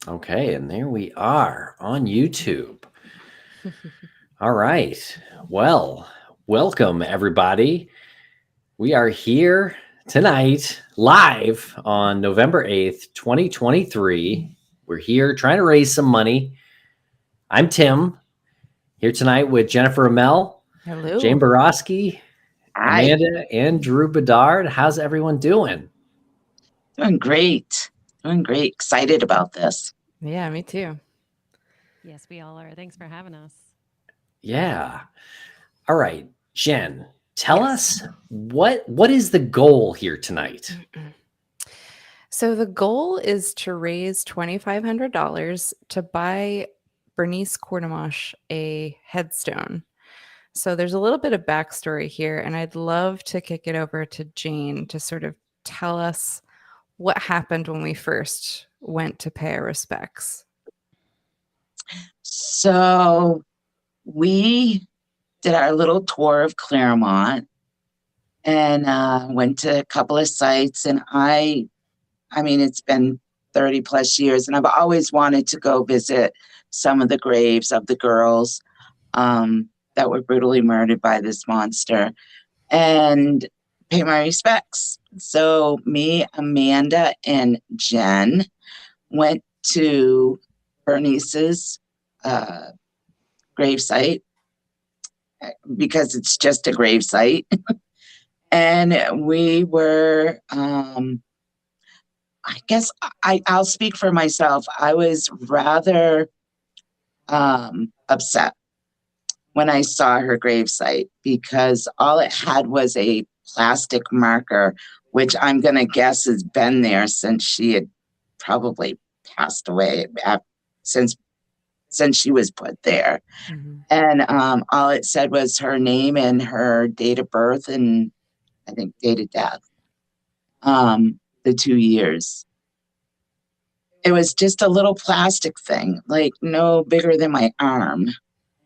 Okay, and there we are on YouTube. All right. Well, welcome everybody. We are here tonight live on November 8th, 2023. We're here trying to raise some money. I'm Tim, here tonight with Jennifer Amell, Jane Hello. Borowski, Hi, Amanda, and Drew Bedard. How's everyone doing? doing great. Doing great. Excited about this. Yeah, me too. Yes, we all are. Thanks for having us. Yeah. All right, Jen, tell Yes. us what is the goal here tonight? So the goal is to raise $2,500 to buy Bernice Courtemanche a headstone. So there's a little bit of backstory here, and I'd love to kick it over to Jane to sort of tell us what happened when we first went to pay our respects. So we did our little tour of Claremont and went to a couple of sites. And I mean, it's been 30 plus years, and I've always wanted to go visit some of the graves of the girls that were brutally murdered by this monster and pay my respects. So me, Amanda, and Jen went to Bernice's gravesite because it's just a gravesite. And we were, I guess I'll speak for myself. I was rather upset when I saw her gravesite because all it had was a plastic marker, which I'm going to guess has been there since she had probably passed away since she was put there. Mm-hmm. And all it said was her name and her date of birth and I think date of death, the 2 years. It was just a little plastic thing, like no bigger than my arm.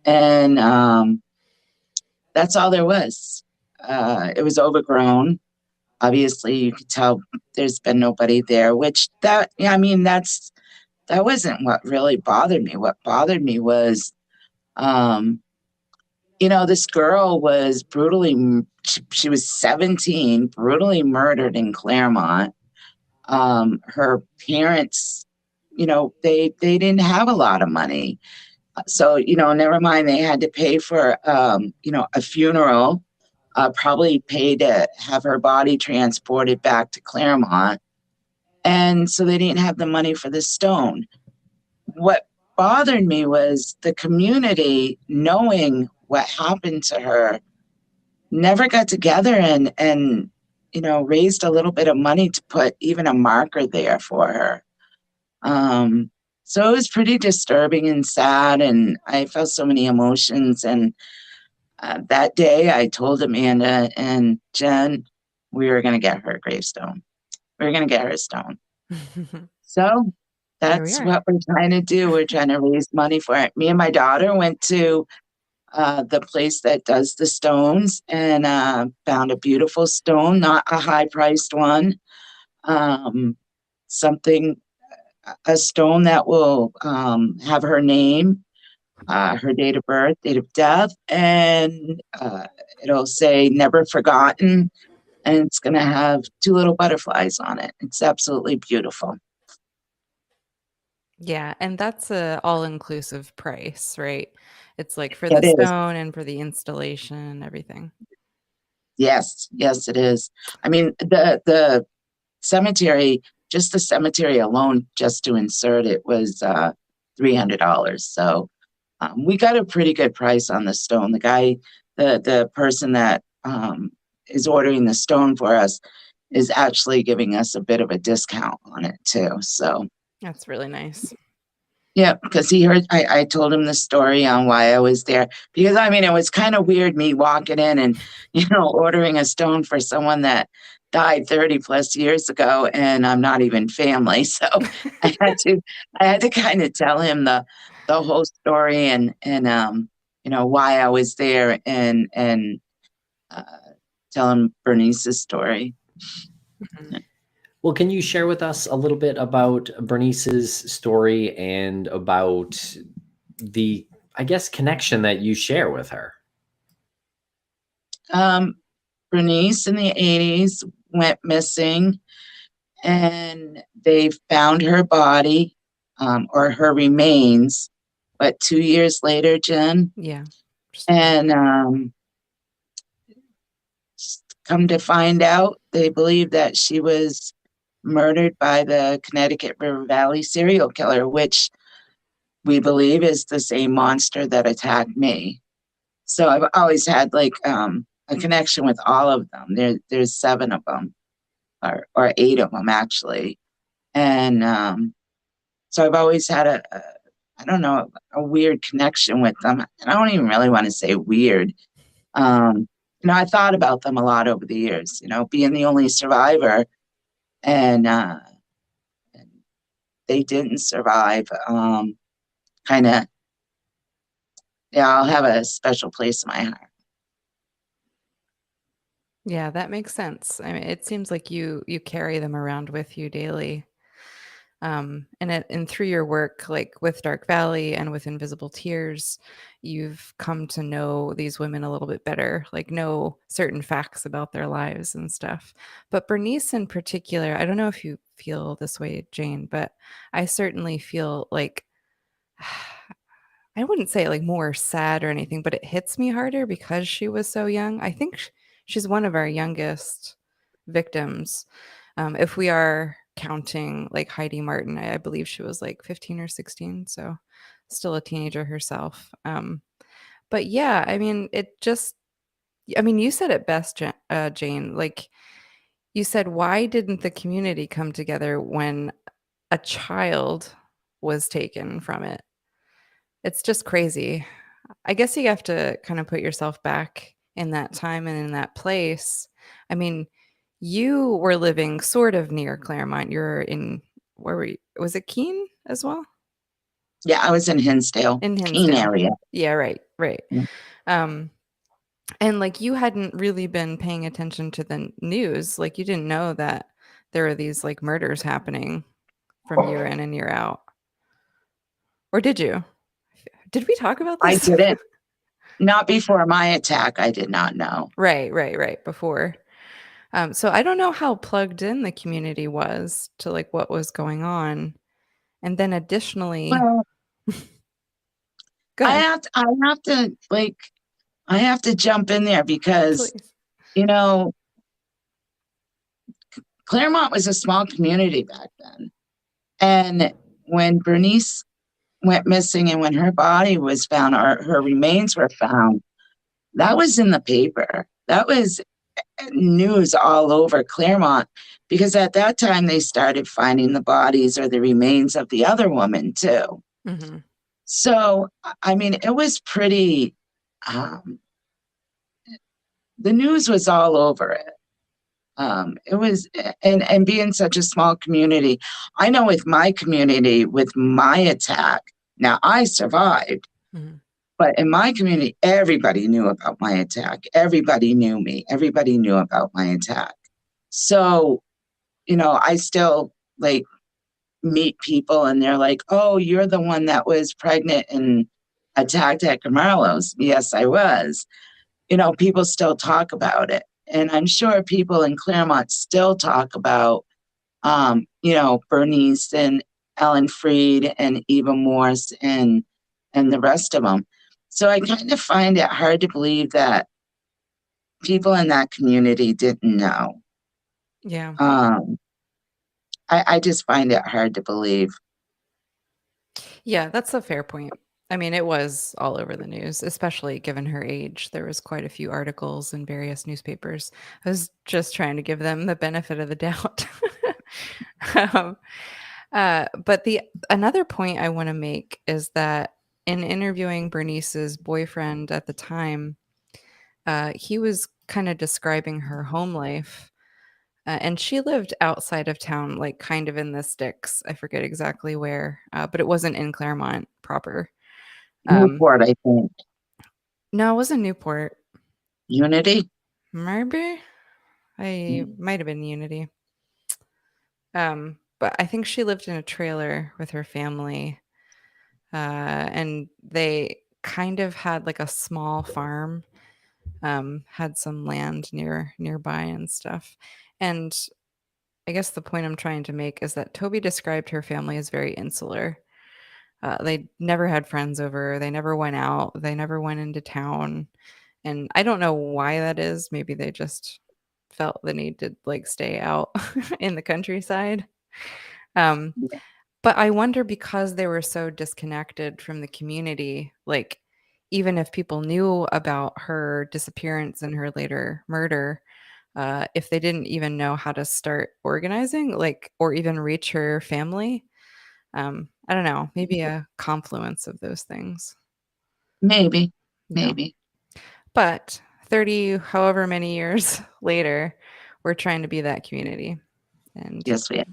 And that's all there was. It was overgrown. Obviously, you could tell there's been nobody there, that wasn't what really bothered me. What bothered me was, this girl was she was 17, brutally murdered in Claremont. Her parents, they didn't have a lot of money. So, never mind, they had to pay for, a funeral, probably pay to have her body transported back to Claremont. And so they didn't have the money for the stone. What bothered me was the community, knowing what happened to her, never got together and raised a little bit of money to put even a marker there for her. So it was pretty disturbing and sad, and I felt so many emotions. And that day, I told Amanda and Jen we were going to get her a gravestone. We were going to get her a stone. So that's what we're trying to do. We're trying to raise money for it. Me and my daughter went to the place that does the stones and found a beautiful stone, not a high-priced one. A stone that will have her name, her date of birth, date of death, and it'll say never forgotten. And it's going to have 2 little butterflies on it. It's absolutely beautiful. Yeah, and that's a all-inclusive price, right? It's like for It the is. stone and for the installation and everything. Yes, it is. I mean, the cemetery, just the cemetery alone, just to insert it was $300. So we got a pretty good price on the stone. The guy, the person that is ordering the stone for us is actually giving us a bit of a discount on it too. So That's really nice. yeah, because he heard, I told him the story on why I was there. Because, I mean, it was kind of weird me walking in and, ordering a stone for someone that died 30 plus years ago, and I'm not even family. So I had to kind of tell him the whole story and why I was there and uh, tell him Bernice's story. Mhm. Well, can you share with us a little bit about Bernice's story and about the, I guess, connection that you share with her? Bernice in the 80s went missing, and they found her body, or her remains, but 2 years later, Jen. Yeah. And come to find out, they believe that she was murdered by the Connecticut River Valley serial killer, which we believe is the same monster that attacked me. So I've always had like a connection with all of them. There's 7 of them, or 8 of them actually, and so I've always had I don't know, a weird connection with them. And I don't even really want to say weird. I thought about them a lot over the years. Being the only survivor, and they didn't survive. Kind of, yeah, I'll have a special place in my heart. Yeah, that makes sense. I mean, it seems like you carry them around with you daily. And through your work, like with Dark Valley and with Invisible Tears, you've come to know these women a little bit better, like know certain facts about their lives and stuff. But Bernice in particular, I don't know if you feel this way, Jane, but I certainly feel like I wouldn't say like more sad or anything, but it hits me harder because she was so young. I think she's one of our youngest victims. If we are counting like Heidi Martin, I believe she was like 15 or 16, so still a teenager herself. But yeah, I mean, you said it best, Jane. Like you said, why didn't the community come together when a child was taken from it? It's just crazy. I guess you have to kind of put yourself back in that time and in that place. I mean, you were living sort of near Claremont. You're in, where were you? Was it Keene as well? Yeah, I was in Hinsdale, In Keene Hinsdale. area. Yeah, right. Yeah. And like you hadn't really been paying attention to the news. Like you didn't know that there were these like murders happening from year in and year out. Or did you? Did we talk about I this? didn't. Not before my attack. I did not know. Right. Before. So I don't know how plugged in the community was to like what was going on. And then additionally, Well, go I ahead, have to jump in there because, please. Claremont was a small community back then. And when Bernice went missing and when her body was found, or her remains were found, that was in the paper. That was news all over Claremont, because at that time they started finding the bodies or the remains of the other woman too. Mm-hmm. So, I mean, it was pretty, the news was all over it. It was, and being such a small community, I know with my community, with my attack, now I survived, Mm-hmm. but in my community, everybody knew about my attack. Everybody knew me. Everybody knew about my attack. So, I still like meet people and they're like, oh, you're the one that was pregnant and attacked at Gamarlos. Yes, I was. People still talk about it. And I'm sure people in Claremont still talk about, Bernice and Ellen Freed and Eva Morse and the rest of them. So I kind of find it hard to believe that people in that community didn't know. Yeah. I just find it hard to believe. Yeah, that's a fair point. I mean, it was all over the news, especially given her age. There was quite a few articles in various newspapers. I was just trying to give them the benefit of the doubt. um, but another point I want to make is that in interviewing Bernice's boyfriend at the time, he was kind of describing her home life. And she lived outside of town, like kind of in the sticks. I forget exactly where, but it wasn't in Claremont proper. Newport, I think. No, it wasn't Newport. Unity? Maybe. I might have been Unity. But I think she lived in a trailer with her family, and they kind of had like a small farm, had some land nearby and stuff. And I guess the point I'm trying to make is that Toby described her family as very insular. They never had friends over. They never went out. They never went into town. And I don't know why that is. Maybe they just felt the need to like stay out in the countryside. Um, but I wonder, because they were so disconnected from the community, like even if people knew about her disappearance and her later murder, if they didn't even know how to start organizing, like, or even reach her family, I don't know, maybe a confluence of those things. Maybe, Yeah. maybe. But 30, however many years later, we're trying to be that community and Yes, we are.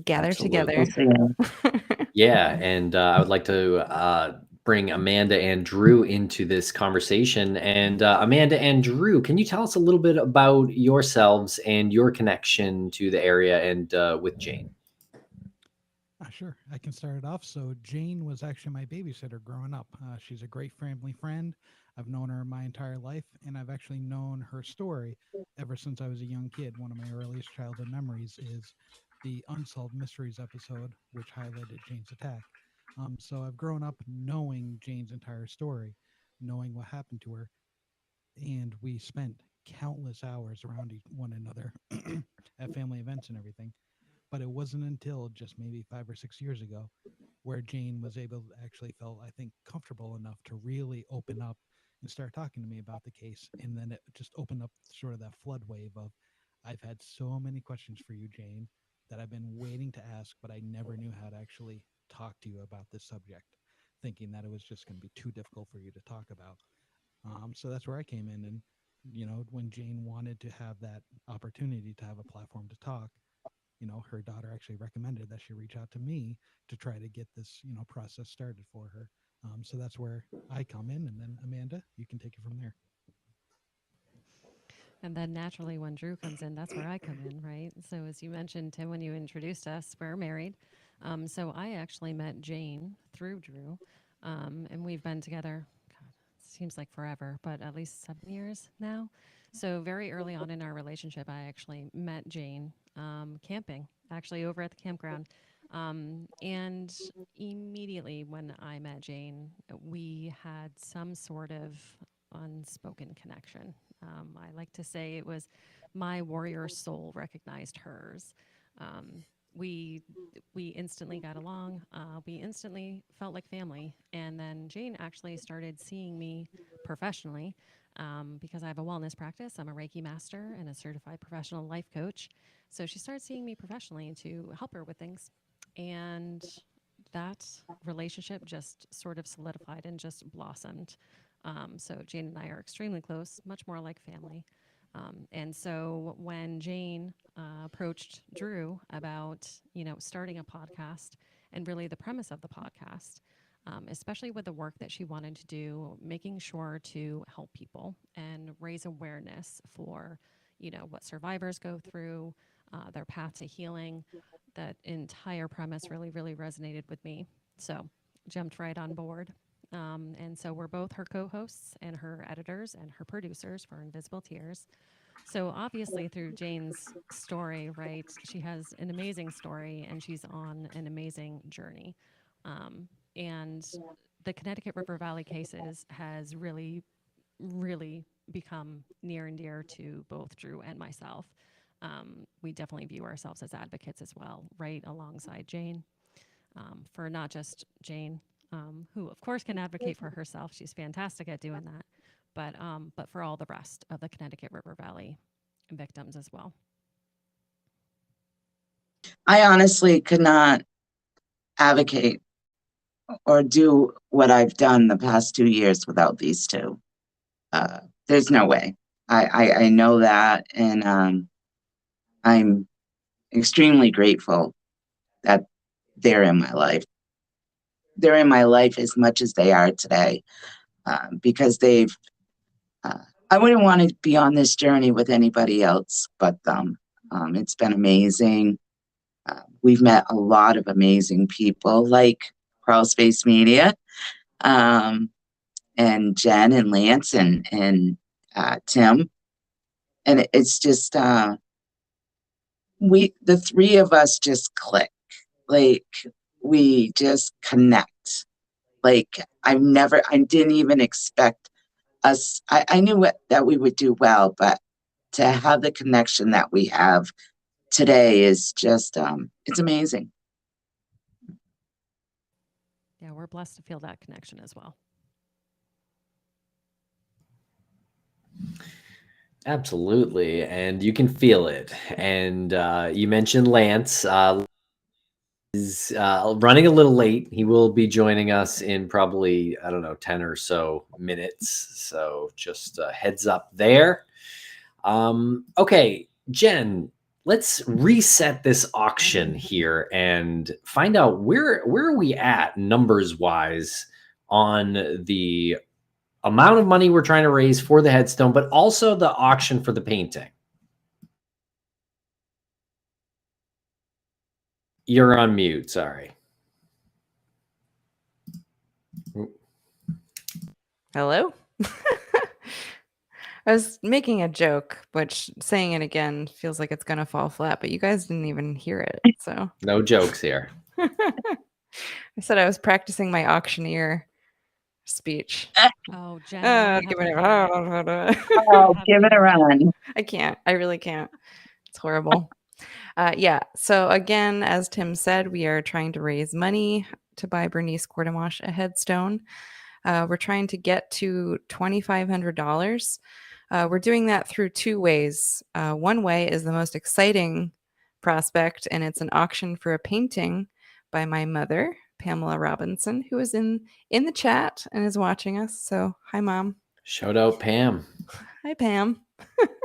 gather Absolutely. together. Yes, we are. Yeah, and I would like to bring Amanda and Drew into this conversation. And Amanda and Drew, can you tell us a little bit about yourselves and your connection to the area and with Jane? Sure, I can start it off. So Jane was actually my babysitter growing up. She's a great family friend. I've known her my entire life, and I've actually known her story ever since I was a young kid. One of my earliest childhood memories is the Unsolved Mysteries episode, which highlighted Jane's attack. So I've grown up knowing Jane's entire story, knowing what happened to her, and we spent countless hours around one another at family events and everything. But it wasn't until just maybe 5 or 6 years ago where Jane was able to actually felt, I think, comfortable enough to really open up and start talking to me about the case. And then it just opened up sort of that flood wave of, I've had so many questions for you, Jane, that I've been waiting to ask, but I never knew how to actually talk to you about this subject, thinking that it was just going to be too difficult for you to talk about. So that's where I came in. And, when Jane wanted to have that opportunity to have a platform to talk, her daughter actually recommended that she reach out to me to try to get this, process started for her. So that's where I come in. And then Amanda, you can take it from there. And then naturally, when Drew comes in, that's where I come in, right? So, as you mentioned, Tim, when you introduced us, we're married. So, I actually met Jane through Drew, and we've been together, God, seems like forever, but at least 7 years now. So, very early on in our relationship, I actually met Jane camping, actually over at the campground. And immediately when I met Jane, we had some sort of unspoken connection. I like to say it was my warrior soul recognized hers. Um, we we instantly got along. We instantly felt like family. And then Jane actually started seeing me professionally, because I have a wellness practice. I'm a Reiki master and a certified professional life coach. So she started seeing me professionally to help her with things. And that relationship just sort of solidified and just blossomed. So Jane and I are extremely close, much more like family. And so when Jane approached Drew about, starting a podcast, and really the premise of the podcast, especially with the work that she wanted to do, making sure to help people and raise awareness for, what survivors go through, their path to healing, that entire premise really, really resonated with me. So jumped right on board. And so we're both her co hosts and her editors and her producers for Invisible Tears. So obviously, through Jane's story, right, she has an amazing story and she's on an amazing journey. And the Connecticut River Valley cases has really, really become near and dear to both Drew and myself. We definitely view ourselves as advocates as well, right alongside Jane, for not just Jane, who of course can advocate for herself. She's fantastic at doing that, but for all the rest of the Connecticut River Valley victims as well. I honestly could not advocate or do what I've done the past 2 years without these two. There's no way. I know that, and I'm extremely grateful that they're in my life. They're in my life as much as they are today, because they've. I wouldn't want to be on this journey with anybody else but them. It's been amazing. We've met a lot of amazing people like Crawlspace Media, and Jen and Lance and Tim. And it's just, the three of us just click. Like, we just connect. Like, I didn't even expect us, I knew that we would do well, but to have the connection that we have today is just, it's amazing. Yeah, we're blessed to feel that connection as well. Absolutely, and you can feel it. And you mentioned Lance is running a little late. He will be joining us in probably, I don't know, 10 or so minutes. So just a heads up there. Okay, Jen, let's reset this auction here and find out where are we at numbers wise on the amount of money we're trying to raise for the headstone, but also the auction for the painting. You're on mute, sorry. Hello? I was making a joke, which saying it again feels like it's going to fall flat, but you guys didn't even hear it. So no jokes here. I said I was practicing my auctioneer speech. Oh, Jen. Give it a run. I can't. I really can't. It's horrible. Yeah. So again, as Tim said, we are trying to raise money to buy Bernice Courtemanche a headstone. We're trying to get to $2,500. We're doing that through two ways. One way is the most exciting prospect, and it's an auction for a painting by my mother, Pamela Robinson, who is in the chat and is watching us. So hi, Mom. Shout out, Pam. Hi, Pam.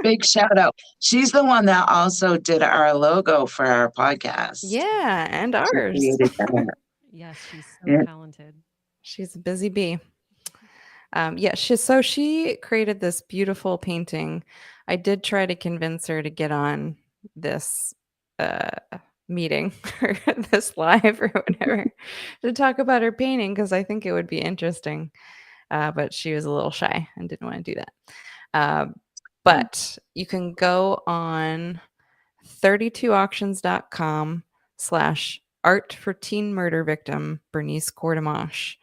Big shout out. She's the one that also did our logo for our podcast. Yeah, and ours. Yes, she's so talented. She's a busy bee. Yeah, she created this beautiful painting. I did try to convince her to get on this meeting or this live or whatever to talk about her painting because I think it would be interesting. But she was a little shy and didn't want to do that. But you can go on 32auctions.com/art for teen murder victim Bernice Courtemanche.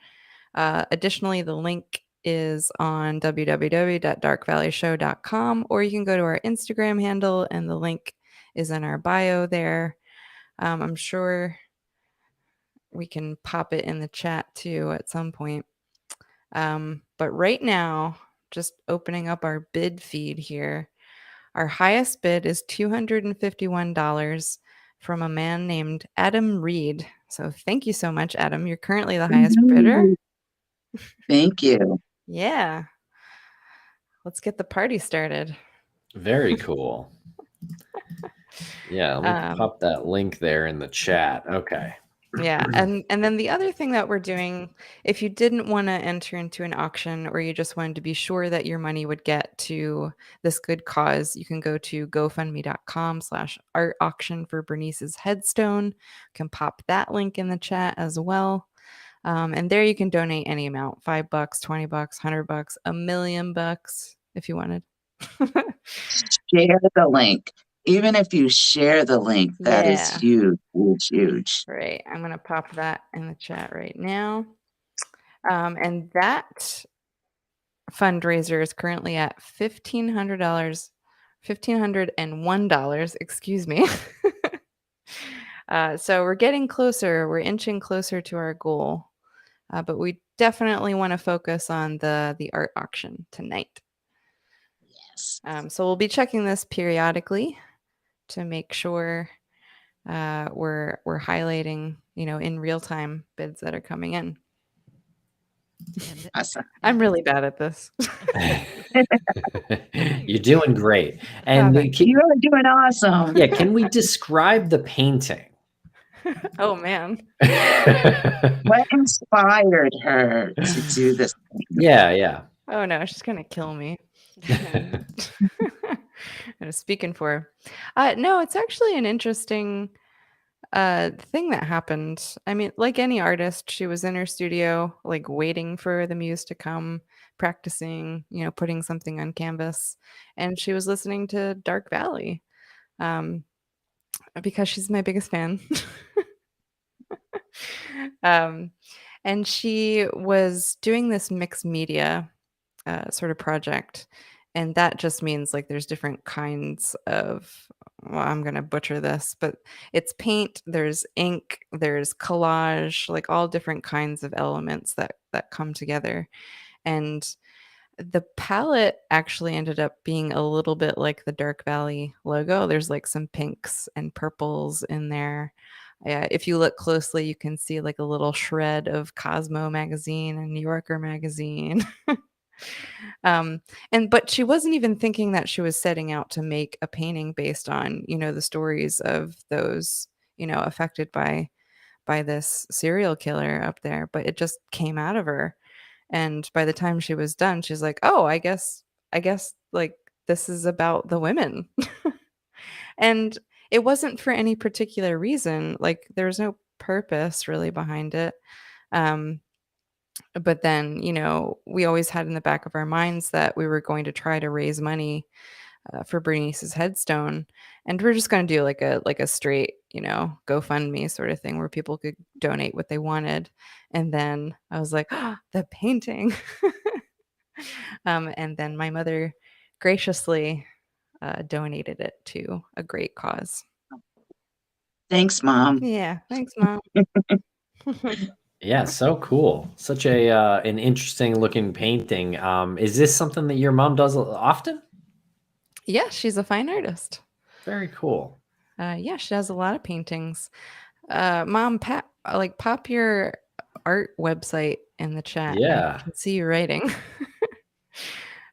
Additionally, the link is on www.darkvalleyshow.com, or you can go to our Instagram handle and the link is in our bio there. I'm sure we can pop it in the chat too at some point. But right now, just opening up our bid feed here, our highest bid is $251 from a man named Adam Reed. So thank you so much, Adam. You're currently the highest bidder. Thank you. Yeah. Let's get the party started. Very cool. Yeah, let me pop that link there in the chat. Okay. Yeah, and then the other thing that we're doing, if you didn't want to enter into an auction or you just wanted to be sure that your money would get to this good cause, you can go to gofundme.com/art auction for Bernice's headstone. You can pop that link in the chat as well. And there you can donate any amount, $5, $20, $100, $1 million if you wanted. Share the link. Even if you share the link, that is huge, huge, huge. Right. I'm going to pop that in the chat right now. And that fundraiser is currently at $1,501, excuse me. So we're getting closer. We're inching closer to our goal. But we definitely want to focus on the art auction tonight. Yes. So we'll be checking this periodically to make sure we're highlighting, in real time bids that are coming in. Awesome. I'm really bad at this. You're doing great. And you are doing awesome. Yeah, can we describe the painting? Oh, man. What inspired her to do this? Yeah. Oh, no, she's going to kill me. I was speaking for her. No, it's actually an interesting thing that happened, I mean, like any artist, she was in her studio, like waiting for the muse to come, practicing, putting something on canvas. And she was listening to Dark Valley um, because she's my biggest fan. um, and she was doing this mixed media sort of project. And that just means like there's different kinds of, well, I'm going to butcher this, but it's paint, there's ink, there's collage, like all different kinds of elements that come together. And the palette actually ended up being a little bit like the Dark Valley logo. There's like some pinks and purples in there. If you look closely, you can see like a little shred of Cosmo magazine and New Yorker magazine. Um, but she wasn't even thinking that she was setting out to make a painting based on, the stories of those, affected by this serial killer up there, but it just came out of her. And by the time she was done, she's like, "Oh, I guess like this is about the women." And it wasn't for any particular reason. Like there's no purpose really behind it. Um, but then, we always had in the back of our minds that we were going to try to raise money for Bernice's headstone, and we're just going to do like a straight, GoFundMe sort of thing where people could donate what they wanted. And then I was like, oh, the painting. And then my mother graciously donated it to a great cause. Thanks, Mom. Yeah, thanks, Mom. Yeah, so cool. Such a an interesting looking painting. Is this something that your mom does often? Yeah, she's a fine artist. Very cool. Yeah, she does a lot of paintings. Mom, pop your art website in the chat. Yeah. I can see you writing.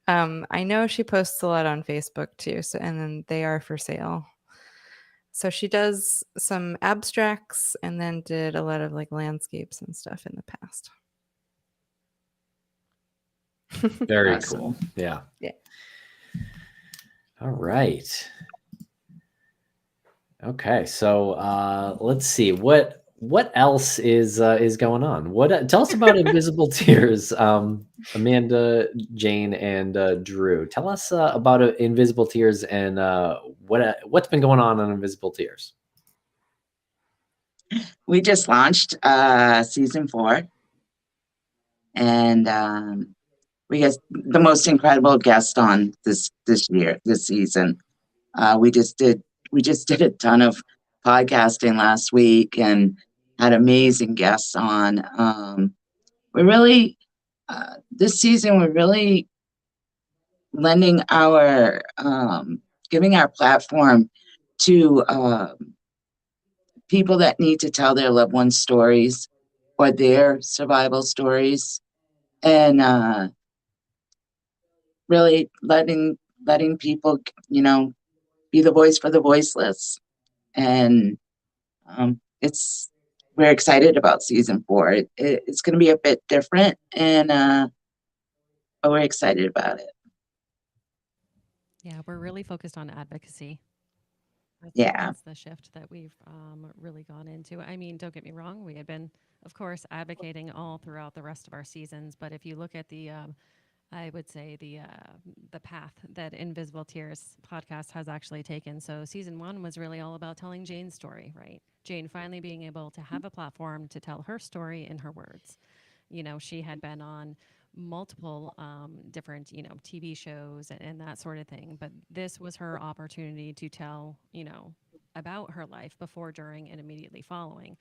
I know she posts a lot on Facebook too, so and then they are for sale. So she does some abstracts and then did a lot of like landscapes and stuff in the past. Very Awesome. cool. Yeah. Yeah. All right. Okay, so let's see what else is going on. What tell us about Invisible Tears, Amanda, Jane, and Drew. Tell us about Invisible Tears and what's been going on Invisible Tears. We just launched season 4, and we got the most incredible guest on this season. We just did a ton of podcasting last week and had amazing guests on. We really this season we're really lending our giving our platform to people that need to tell their loved ones' stories or their survival stories, and really letting people, be the voice for the voiceless. And it's we're excited about season 4. It's going to be a bit different, and but we're excited about it. Yeah, we're really focused on advocacy. Yeah. That's the shift that we've really gone into. I mean, don't get me wrong, we had been, of course, advocating all throughout the rest of our seasons. But if you look at I would say the path that Invisible Tears podcast has actually taken. So season 1 was really all about telling Jane's story, right? Jane finally being able to have a platform to tell her story in her words. She had been on multiple different, TV shows and that sort of thing. But this was her opportunity to tell, about her life before, during, and immediately following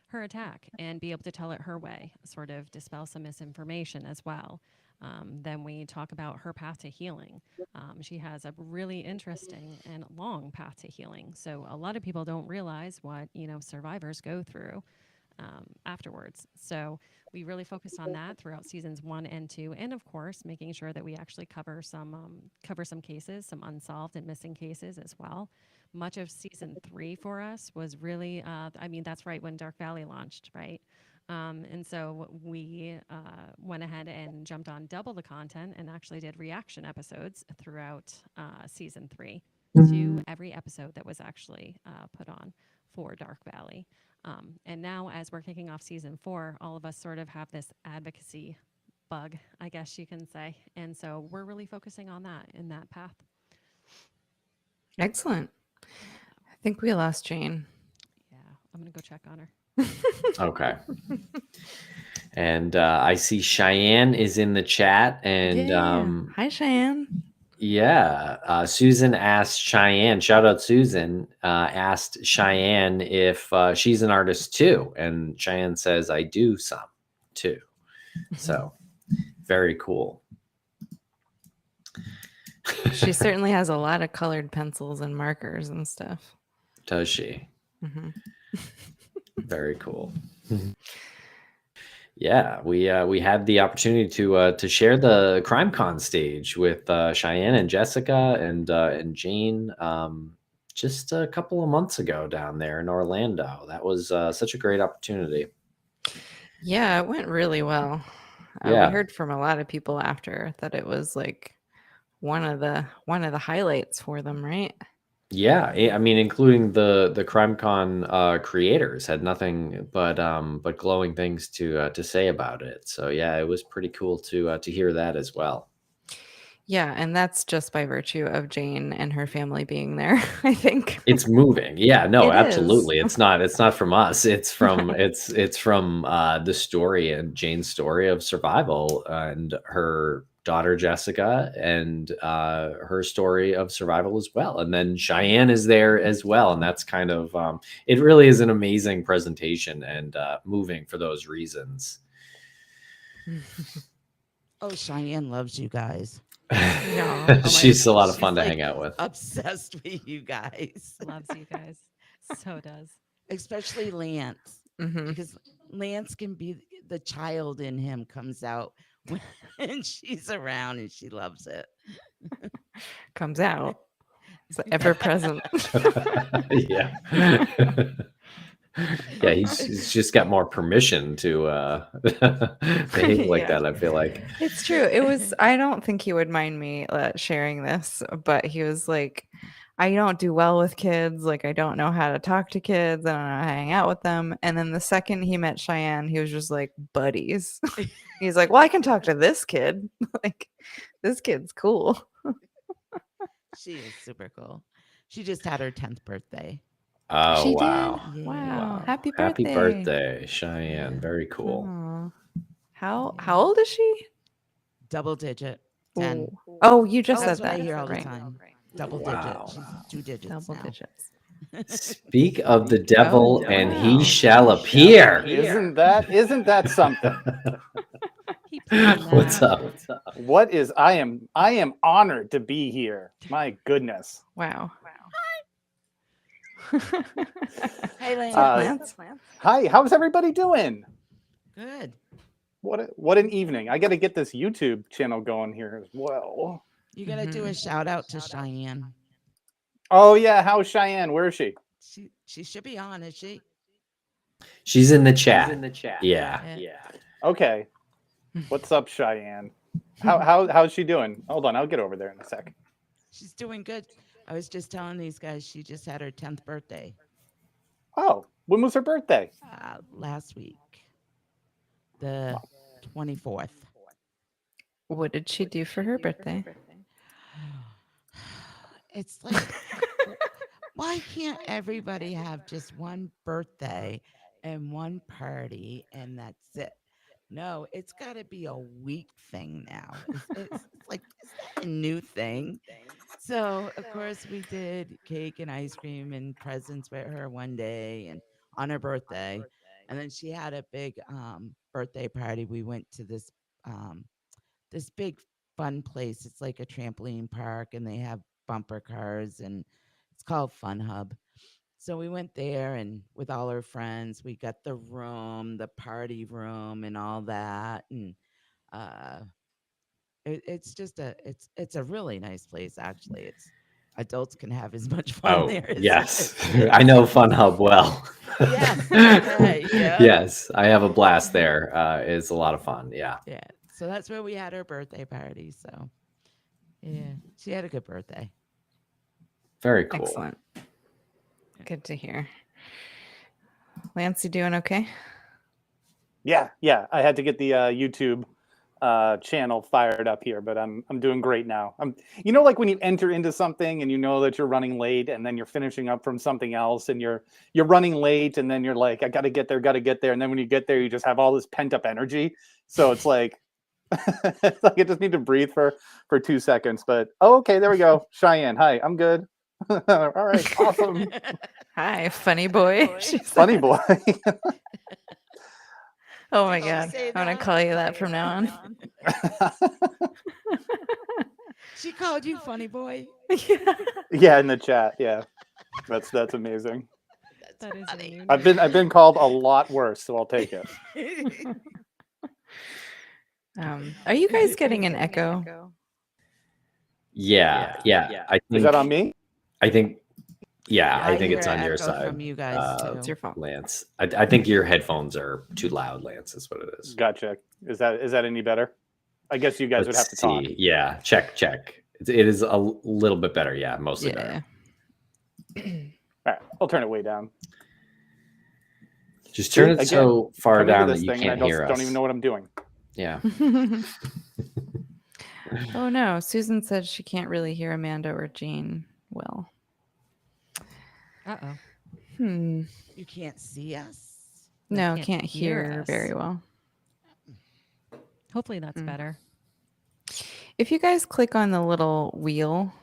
her attack and be able to tell it her way, sort of dispel some misinformation as well. Then we talk about her path to healing. She has a really interesting and long path to healing. So a lot of people don't realize what, survivors go through afterwards. So we really focused on that throughout seasons 1 and 2, and of course, making sure that we actually cover some cases, some unsolved and missing cases as well. Much of season 3 for us was really, that's right when Dark Valley launched, right? And so we went ahead and jumped on double the content and actually did reaction episodes throughout season 3. to every episode that was actually put on for Dark Valley. And now, as we're kicking off season 4, all of us sort of have this advocacy bug, I guess you can say. And so we're really focusing on that in that path. Excellent. I think we lost Jane. Yeah, I'm going to go check on her. Okay. And I see Cheyenne is in the chat, and Hi, Cheyenne. Susan asked Cheyenne, shout out Susan, asked Cheyenne if she's an artist too. And Cheyenne says, I do some too. So very cool. She certainly has a lot of colored pencils and markers and stuff. Does she? Mm-hmm. Very cool. Yeah, we had the opportunity to share the CrimeCon stage with Cheyenne and Jessica and Jane just a couple of months ago down there in Orlando. That was such a great opportunity. Yeah, it went really well. Yeah. We heard from a lot of people after that it was like one of the highlights for them, right? Yeah, I mean, including the CrimeCon creators had nothing but glowing things to say about it. So yeah, it was pretty cool to hear that as well. Yeah, and that's just by virtue of Jane and her family being there, I think. It's moving. Yeah, no, It absolutely. is. It's not from us. It's from it's from the story and Jane's story of survival and her daughter Jessica and her story of survival as well. And then Cheyenne is there as well. And that's kind of it really is an amazing presentation and moving for those reasons. Oh, Cheyenne loves you guys. No. She's a lot of She's, fun to like, hang out with. Obsessed with you guys. Loves you guys. So does. Especially Lance. Mhm. Because Lance can be the child in him comes out when she's around and she loves it. Comes out. It's ever present. Yeah. Yeah, he's just got more permission to behave like Yeah. that, I feel like. It's true. It was, I don't think he would mind me sharing this, but he was like, I don't do well with kids. Like, I don't know how to talk to kids. I don't know how to hang out with them. And then the second he met Cheyenne, he was just like, buddies. He's like, well, I can talk to this kid. Like, this kid's cool. She is super cool. She just had her 10th birthday. Oh, She wow. did? Yeah. Wow. Happy birthday. Happy birthday, Cheyenne. Very cool. Aw. How old is she? Double digit. 10. Ooh. Oh, you just That's said what that. I hear all the right. time. Double Wow. digit. She's 2 digits. Double now. digits. Speak of the devil, and wow. he shall appear. Isn't that something? He planned What's that. up? What is I am honored to be here. My goodness. Wow. Hey, Lance. Lance? Hi, how's everybody doing? Good. What an evening. I got to get this YouTube channel going here as well. You got to do a shout out to Cheyenne. Oh yeah, how's Cheyenne? Where is she? She should be on, is she? She's in the chat. Yeah. Okay. What's up, Cheyenne? How's she doing? Hold on, I'll get over there in a sec. She's doing good. I was just telling these guys she just had her 10th birthday Oh, when was her birthday? last week, the 24th. What did she do for her birthday? It's like, why can't everybody have just one birthday and one party and that's it? No, it's got to be a week thing now. It's like, is that a new thing? So, of course, we did cake and ice cream and presents with her one day and on her birthday. And then she had a big birthday party. We went to this big fun place. It's like a trampoline park and they have bumper cars and it's called Fun Hub. So we went there and with all our friends, we got the room, the party room and all that. And it's just it's a really nice place, actually. It's adults can have as much fun Oh, there as yes. kids. I know Fun Hub well. Yes. Okay, yeah. Yes, I have a blast there. It's a lot of fun. Yeah. Yeah. So that's where we had our birthday party. So yeah, she had a good birthday. Very cool. Excellent. Good to hear. Lance, you doing okay? Yeah. I had to get the YouTube channel fired up here, but I'm doing great now. Like when you enter into something and you know that you're running late, and then you're finishing up from something else, and you're running late, and then you're like, I gotta get there, and then when you get there, you just have all this pent up energy. So it's like, it's like I just need to breathe for 2 seconds. But okay, there we go. Cheyenne, hi, I'm good. All right, awesome. Hi, funny boy. She said. Funny boy. Oh my Did she God. say I'm going that? to call you that from now on. She called you funny boy. Yeah. Yeah, in the chat. Yeah, that's amazing. That is a funny. new I've name. been called a lot worse, so I'll take it. Are you guys getting an echo? Yeah. I think Is that on me? I think I think hear it's on your echo side. from you guys too. It's your fault. Lance. I think your headphones are too loud, Lance, is what it is. Gotcha. Is that any better? I guess you guys would have to talk. Yeah, check. It is a little bit better. Yeah, mostly better. All right, I'll turn it way down. Just turn it Again, so far Come into down that this you thing and I can't hear us. don't even know what I'm doing. Yeah. Oh no, Susan said she can't really hear Amanda or Jean well. Uh-oh. You can't see us. No, can't can't hear hear us. very well. Hopefully that's better. If you guys click on the little wheel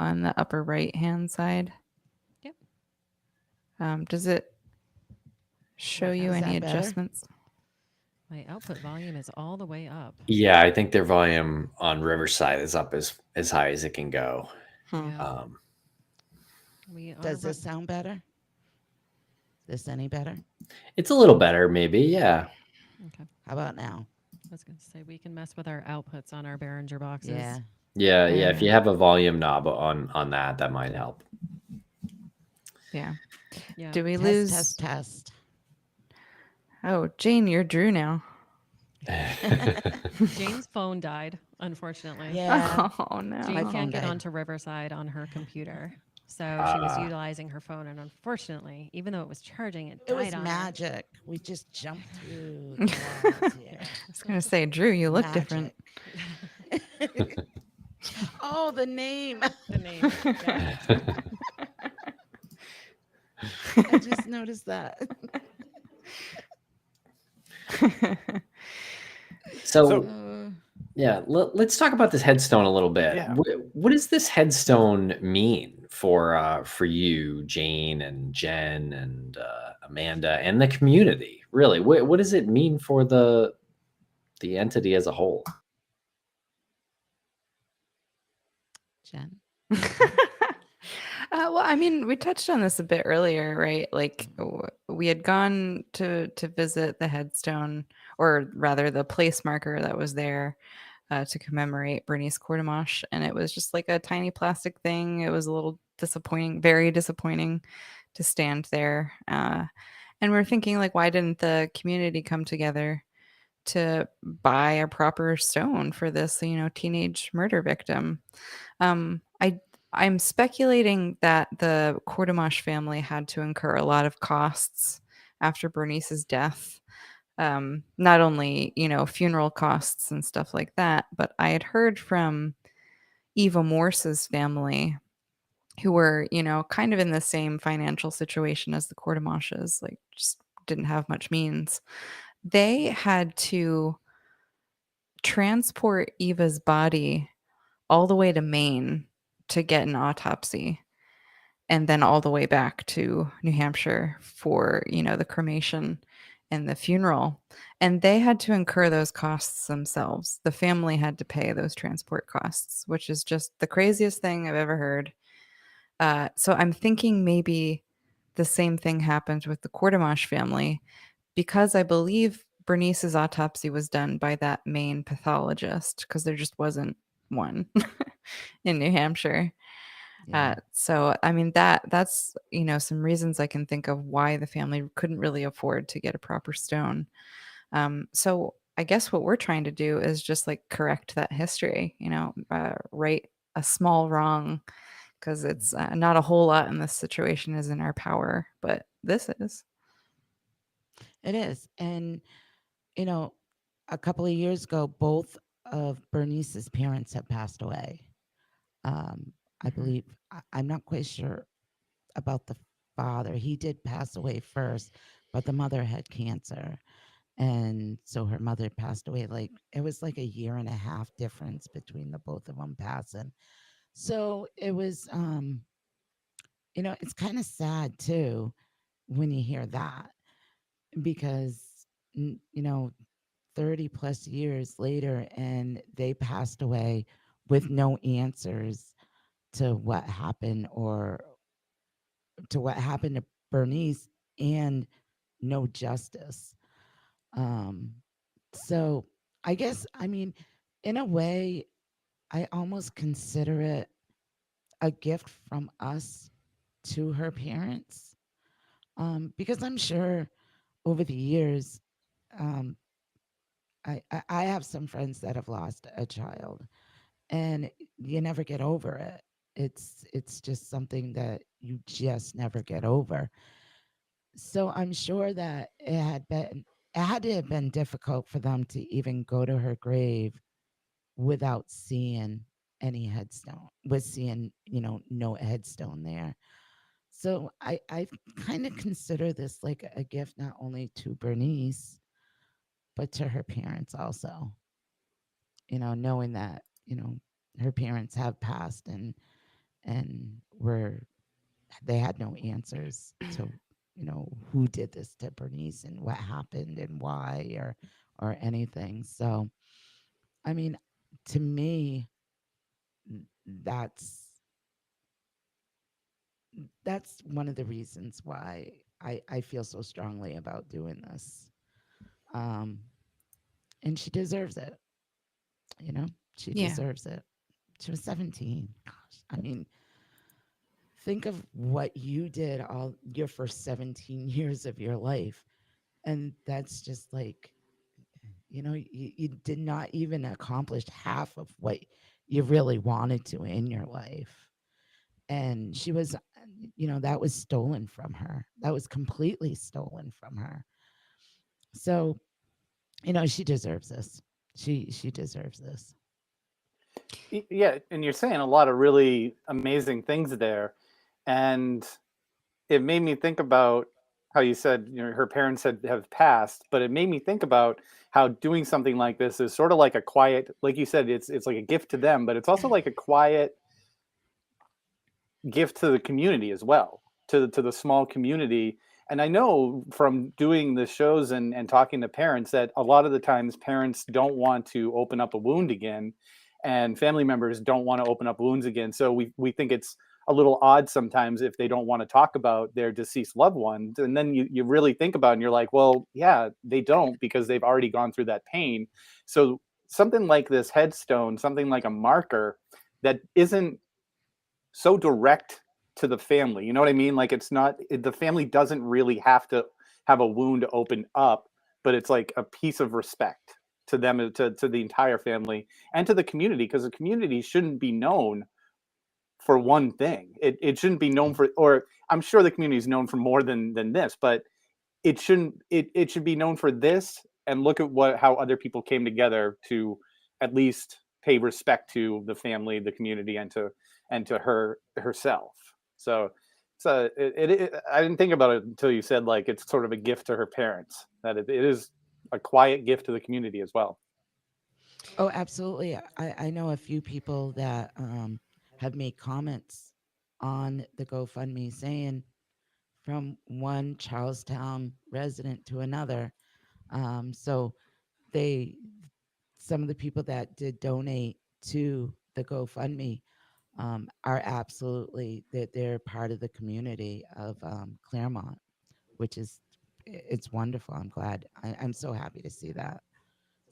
on the upper right hand side, Yep. Does it show you Is any that better? adjustments? My output volume is all the way up. Yeah, I think their volume on Riverside is up as high as it can go. Yeah. We are Does this sound better? This any better? It's a little better, maybe. Yeah. Okay. How about now? I was going to say we can mess with our outputs on our Behringer boxes. Yeah. Yeah. If you have a volume knob on that might help. Yeah. Yeah. Do we lose? Test. Oh, Jane, you're Drew now. Jane's phone died, unfortunately. Yeah. Oh no. Jane My can't phone get died. onto Riverside on her computer. So she was utilizing her phone, and unfortunately, even though it was charging, it It was died on her. magic. We just jumped through the walls here. I was gonna say, Drew, you look different. Magic. Oh, the name. The name. Yeah. I just noticed that. So Uh, yeah, let's talk about this headstone a little bit. Yeah. What does this headstone mean for you, Jane and Jen and Amanda and the community? Really, what does it mean for the entity as a whole? Jen. Well, I mean, we touched on this a bit earlier, right? Like we had gone to visit the headstone, or rather the place marker that was there to commemorate Bernice Courtemanche, and it was just like a tiny plastic thing. It was a little disappointing, very disappointing to stand there. And we're thinking, like, why didn't the community come together to buy a proper stone for this, teenage murder victim? I'm speculating that the Courtemanche family had to incur a lot of costs after Bernice's death. Not only, funeral costs and stuff like that, but I had heard from Eva Morse's family, who were, kind of in the same financial situation as the Courtemanches, like just didn't have much means. They had to transport Eva's body all the way to Maine to get an autopsy, and then all the way back to New Hampshire for, the cremation and the funeral. And they had to incur those costs themselves. The family had to pay those transport costs, which is just the craziest thing I've ever heard. So I'm thinking maybe the same thing happened with the Courtemanche family, because I believe Bernice's autopsy was done by that Maine pathologist, because there just wasn't one in New Hampshire. Yeah. So I mean, that's some reasons I can think of why the family couldn't really afford to get a proper stone. So I guess what we're trying to do is just like correct that history, right a small wrong, because it's not a whole lot in this situation is in our power, but this is. It is. And, you know, a couple of years ago, both of Bernice's parents have passed away. I Mhm. believe, I'm not quite sure about the father. He did pass away first, but the mother had cancer. And so her mother passed away. Like, it was like a year and a half difference between the both of them passing. So it was, it's kind of sad too when you hear that, because, n- you know, 30 plus years later and they passed away with no answers to what happened, or to what happened to Bernice, and no justice. Um, so I guess, I mean, in a way, I almost consider it a gift from us to her parents, because I'm sure over the years, um, I have some friends that have lost a child, and you never get over it. It's just something that you just never get over. So I'm sure that it had to have been difficult for them to even go to her grave without seeing any headstone, with seeing, no headstone there. So I kind of consider this like a gift not only to Bernice, but to her parents also. Knowing that, her parents have passed, and were they had no answers to, who did this to Bernice and what happened and why, or anything. So I mean, to me, that's that's one of the reasons why I feel so strongly about doing this. Um, and she deserves it, you know, she Yeah. deserves it. She was 17. Gosh, I mean, think of what you did all your first 17 years of your life. And that's just like, you did not even accomplish half of what you really wanted to in your life. And she was, that was stolen from her. That was completely stolen from her. So, she deserves this. She deserves this. Yeah, and you're saying a lot of really amazing things there, and it made me think about how you said, her parents have passed, but it made me think about how doing something like this is sort of like a quiet, like you said, it's like a gift to them, but it's also like a quiet gift to the community as well, to the small community. And I know from doing the shows and talking to parents that a lot of the times parents don't want to open up a wound again, and family members don't want to open up wounds again. So we think it's a little odd sometimes if they don't want to talk about their deceased loved ones. And then you really think about it and you're like, well, yeah, they don't, because they've already gone through that pain. So something like this headstone, something like a marker that isn't so direct to the family. You know what I mean? Like, it's not, the family doesn't really have to have a wound open up, but it's like a piece of respect to them, to the entire family and to the community, because the community shouldn't be known for one thing. It shouldn't be known for, or I'm sure the community is known for more than this, but it shouldn't, it should be known for this. And look at how other people came together to at least pay respect to the family, the community, and to her herself. So I didn't think about it until you said, like, it's sort of a gift to her parents, that it is a quiet gift to the community as well. Oh, absolutely. I know a few people that have made comments on the GoFundMe saying, from one Charlestown resident to another. So they, some of the people that did donate to the GoFundMe, are absolutely that they're part of the community of Claremont, which is, it's wonderful. I'm glad. I'm so happy to see that.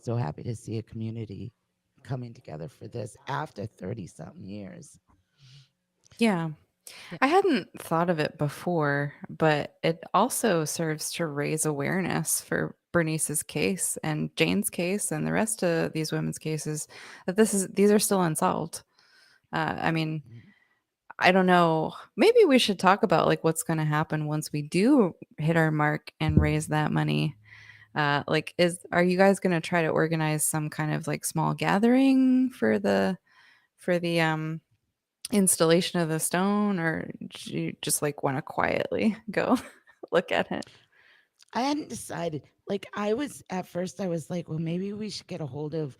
So happy to see a community coming together for this after 30 something years. Yeah. Yeah. I hadn't thought of it before, but it also serves to raise awareness for Bernice's case and Jane's case and the rest of these women's cases, that these are still unsolved. I mean, I don't know. Maybe we should talk about like what's going to happen once we do hit our mark and raise that money. Like, are you guys going to try to organize some kind of like small gathering for the installation of the stone, or do you just like want to quietly go look at it? I hadn't decided. Like I was at first, I was like, well, maybe we should get a hold of,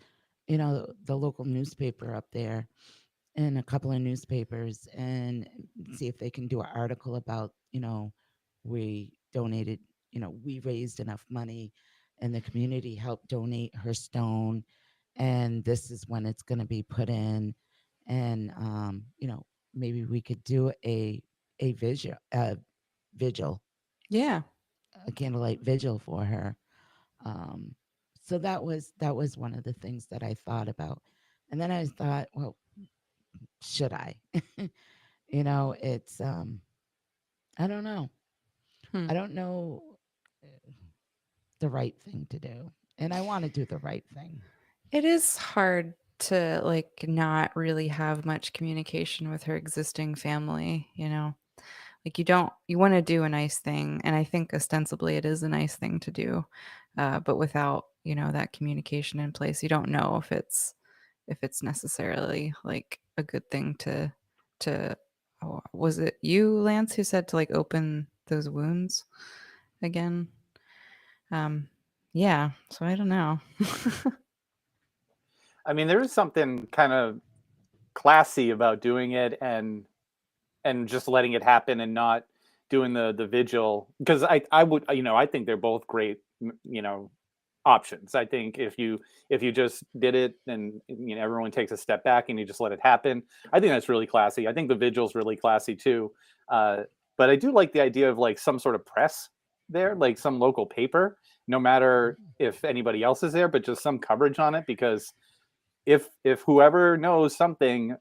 the local newspaper up there and a couple of newspapers and see if they can do an article about, we donated, we raised enough money and the community helped donate her stone. And this is when it's going to be put in. And, maybe we could do a vigil, Yeah. a candlelight vigil for her. Um, so that was one of the things that I thought about. And then I thought, well, should I? It's I don't know. Hmm. I don't know the right thing to do. And I want to do the right thing. It is hard to like not really have much communication with her existing family, you know. Like you want to do a nice thing, and I think ostensibly it is a nice thing to do. But without, that communication in place, you don't know if it's necessarily like a good thing to oh, was it you, Lance, who said to like open those wounds again? Um yeah, so I don't know. I mean, there is something kind of classy about doing it and just letting it happen and not doing the vigil, because I would, I think they're both great, options. I think if you just did it and everyone takes a step back and you just let it happen, I think that's really classy. I think the vigil's really classy too. uh, but I do like the idea of like some sort of press there, like some local paper, no matter if anybody else is there, but just some coverage on it, because if whoever knows something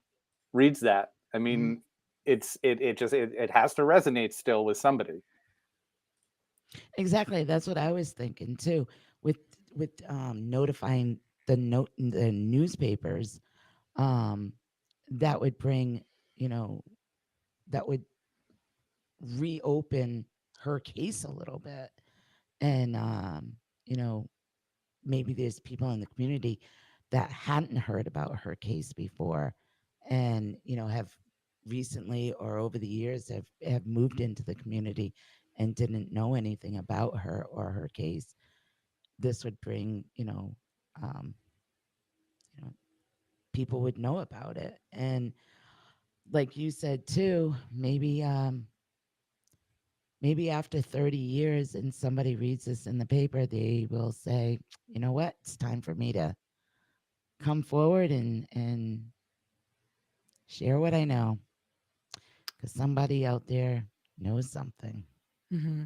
reads that, I Mhm. mean, it has to resonate still with somebody. Exactly. That's what I was thinking too. With notifying the newspapers, um, that would bring, you know, that would reopen her case a little bit. And you know, maybe there's people in the community that hadn't heard about her case before and, have recently or over the years have moved into the community and didn't know anything about her or her case. This would bring, um, you know, people would know about it. And like you said too, maybe after 30 years and somebody reads this in the paper, they will say, you know what, it's time for me to come forward and share what I know, because somebody out there knows something. Hmm.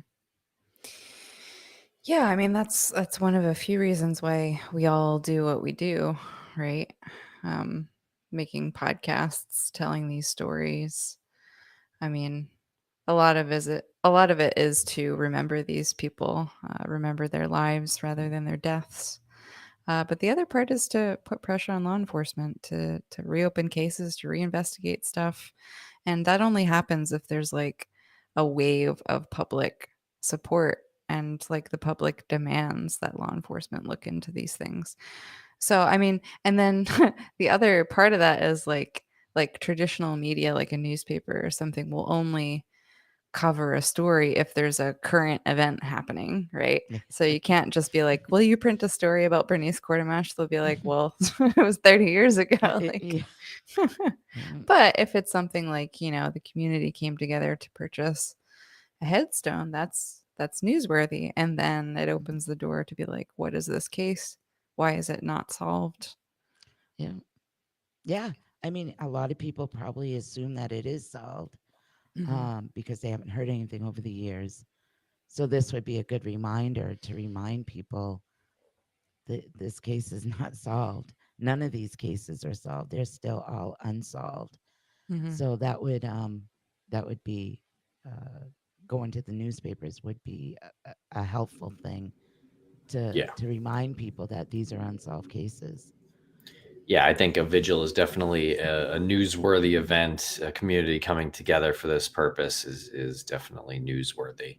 Yeah, I mean that's one of a few reasons why we all do what we do, right? Um, Making podcasts, telling these stories. I mean, a lot of it is to remember these people, remember their lives rather than their deaths. But the other part is to put pressure on law enforcement to reopen cases, to reinvestigate stuff, and that only happens if there's like a wave of public support and like the public demands that law enforcement look into these things. So I mean, and then the other part of that is like traditional media, like a newspaper or something, will only cover a story if there's a current event happening, right? So you can't just be like, "Will you print a story about Bernice Quartermash?" They'll be like, "Well, it was 30 years ago." Like, Mm, but if it's something like, the community came together to purchase a headstone, that's newsworthy, and then it opens the door to be like, "What is this case? Why is it not solved?" yeah. Yeah. I mean, a lot of people probably assume that it is solved Hmm. because they haven't heard anything over the years. So this would be a good reminder to remind people that this case is not solved. None of these cases are solved. They're still all unsolved. Hmm. So that would be uh, going to the newspapers would be a helpful thing Yeah. to remind people that these are unsolved cases. Yeah, I think a vigil is definitely a newsworthy event. A community coming together for this purpose is definitely newsworthy.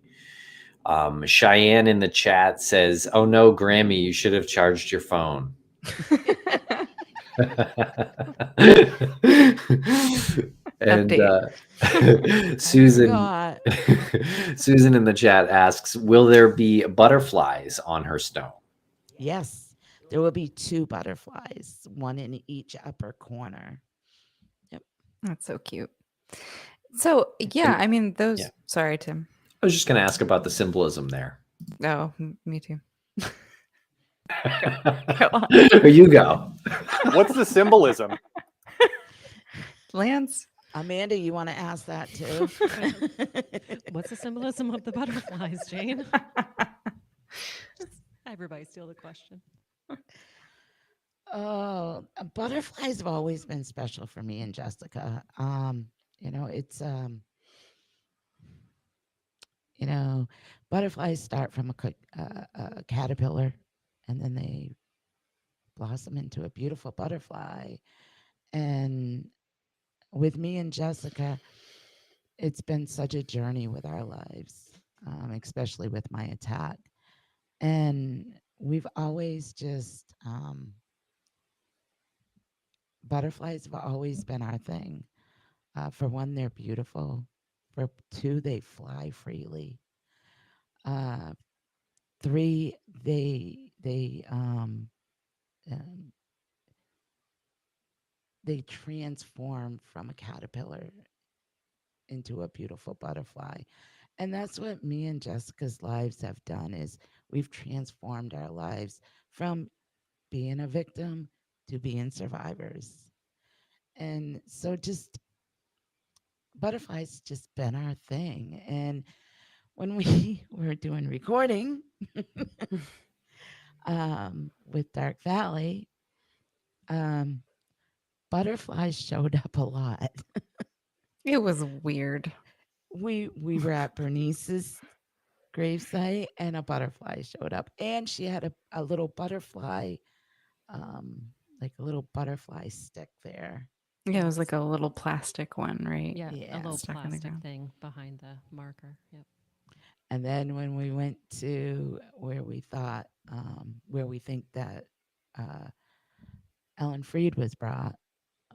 Cheyenne in the chat says, "Oh no, Grammy, you should have charged your phone." And Update. Susan, forgot. Susan in the chat asks, "Will there be butterflies on her stone?" Yes, there will be 2 butterflies, one in each upper corner. Yep. That's so cute. So yeah, I mean those. Yeah. Sorry, Tim. I was just going to ask about the symbolism there. Oh, me too. You go. What's the symbolism? Lance. Amanda, you want to ask that too? What's the symbolism of the butterflies, Jane? Everybody steal the question. Oh, butterflies have always been special for me and Jessica. It's butterflies start from a caterpillar, and then they blossom into a beautiful butterfly. And with me and Jessica, it's been such a journey with our lives, especially with my attack. And we've always just, butterflies have always been our thing. For one, they're beautiful. For two, they fly freely. 3, they transform from a caterpillar into a beautiful butterfly. And that's what me and Jessica's lives have done is we've transformed our lives from being a victim to being survivors. And so just butterflies just been our thing. And when we were doing recording with Dark Valley, butterflies showed up a lot. It was weird. We were at Bernice's gravesite and a butterfly showed up, and she had a little butterfly, like a little butterfly stick there. Yeah, it was like a little plastic one, right? Yeah, Yeah. a little Stuck in the plastic ground. thing behind the marker. Yep. And then when we went to where we thought, where we think that Ellen Freed was brought,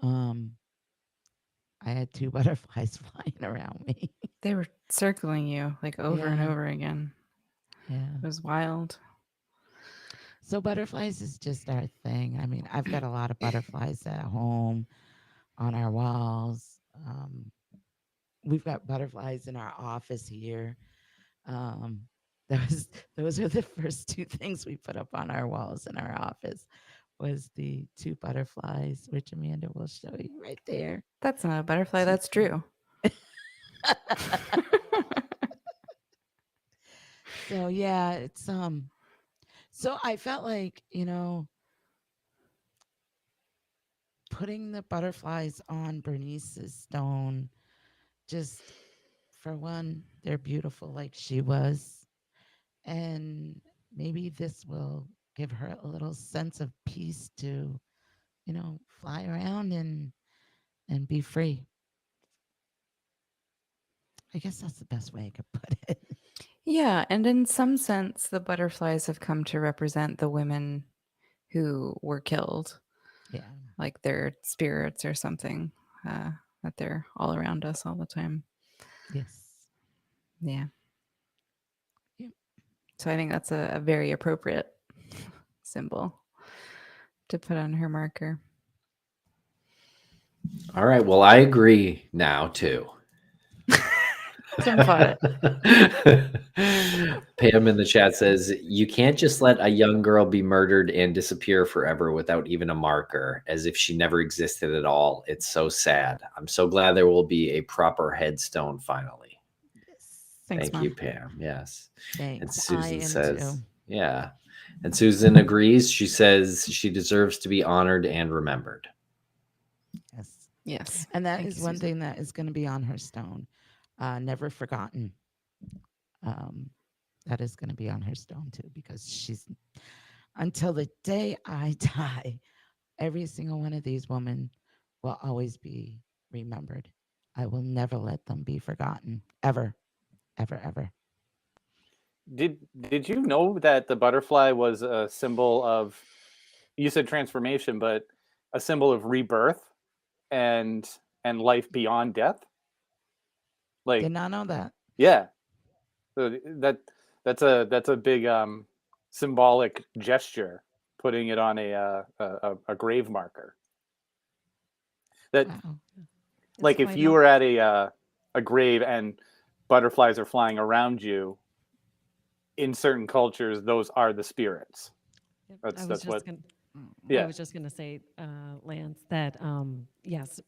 I had 2 butterflies flying around me. They were circling you like over and Yeah. over again. Yeah. It was wild. So butterflies is just our thing. I mean, I've got a lot of butterflies at home on our walls. We've got butterflies in our office here. Those are the first 2 things we put up on our walls in our office was the 2 butterflies, which Amanda will show you right there. That's not a butterfly. That's Drew. So yeah, it's so I felt like, putting the butterflies on Bernice's stone, just for one, they're beautiful like she was. And maybe this will give her a little sense of peace to, fly around and be free. I guess that's the best way I could put it. Yeah, and in some sense, the butterflies have come to represent the women who were killed, Yeah. like their spirits or something, that they're all around us all the time. Yes. Yeah. Yep. So I think that's a very appropriate symbol to put on her marker. All right. Well, I agree now too. Tim fought Pam in the chat says, "You can't just let a young girl be murdered and disappear forever without even a marker, as if she never existed at all. It's so sad. I'm so glad there will be a proper headstone finally." Yes. Thanks, Thank Mom. you, Pam. Yes. And Thanks. I Susan am says, too. yeah. And Susan agrees. She says she deserves to be honored and remembered. Yes. Yes. And that Thank is you, one Susan. thing that is going to be on her stone. Never forgotten. That is going to be on her stone too, because she's, until the day I die, every single one of these women will always be remembered. I will never let them be forgotten. Ever. Ever, ever. Did you know that the butterfly was a symbol of, you said transformation, but a symbol of rebirth and life beyond death? Like, Did not know that. yeah. So that's a big symbolic gesture, putting it on a grave marker. That Wow. like if you were at a grave and butterflies are flying around you, in certain cultures, those are the spirits. Yep, That's what. I Yeah. was just going to say, Lance, that yes,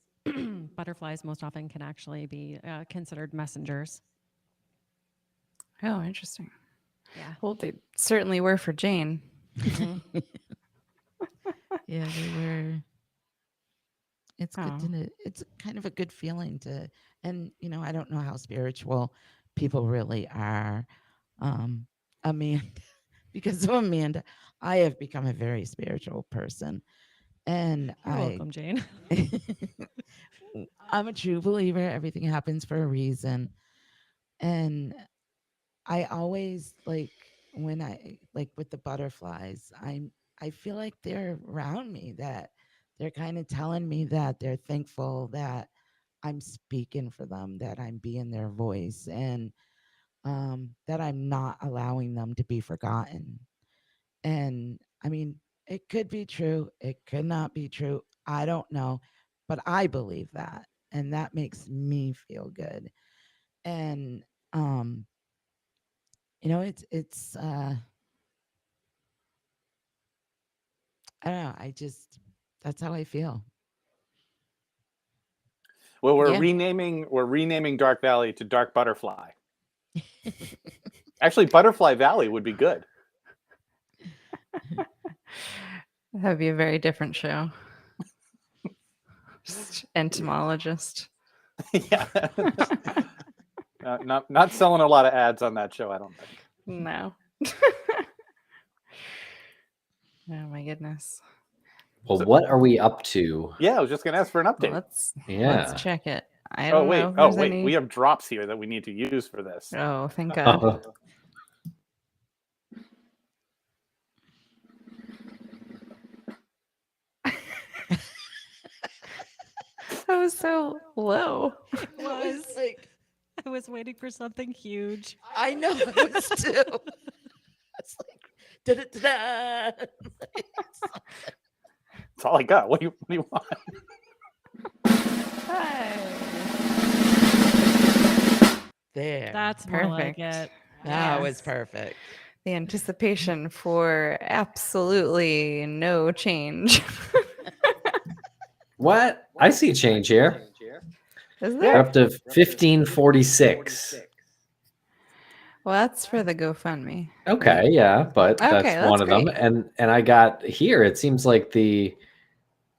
butterflies most often can actually be considered messengers. Oh, interesting. Yeah. Well, they certainly were for Jane. Yeah, they were. It's good Oh. to know. It's kind of a good feeling to, and I don't know how spiritual people really are. Amanda, because of Amanda, I have become a very spiritual person, and You're welcome, Jane. I'm a true believer. Everything happens for a reason, and I always when I with the butterflies. I feel like they're around me, that they're kind of telling me that they're thankful that I'm speaking for them, that I'm being their voice, and that I'm not allowing them to be forgotten. And I mean, it could be true, it could not be true. I don't know, but I believe that, and that makes me feel good. And it's I don't know. That's how I feel. Well, we're Yeah. renaming Dark Valley to Dark Butterfly. Actually, Butterfly Valley would be good. That'd be a very different show. Just entomologist. Yeah. Not selling a lot of ads on that show, I don't think. No. Oh my goodness. Well, So- what are we up to? Yeah, I was just going to ask for an update. Let's Yeah. check it. I Oh don't wait, know. if there's any... we have drops here that we need to use for this. Oh, thank God. That was so low. It was like I was waiting for something huge. I know, I was too. It's like da-da-da-da. That's all I got. What do you want? There. That's more like Perfect. it. That was Yes. perfect. The anticipation for absolutely no change. What? I see change here. Is We're there? up to 1546. Well, that's for the GoFundMe. Okay, yeah, but Okay, that's one that's of them. great. And I got here, it seems like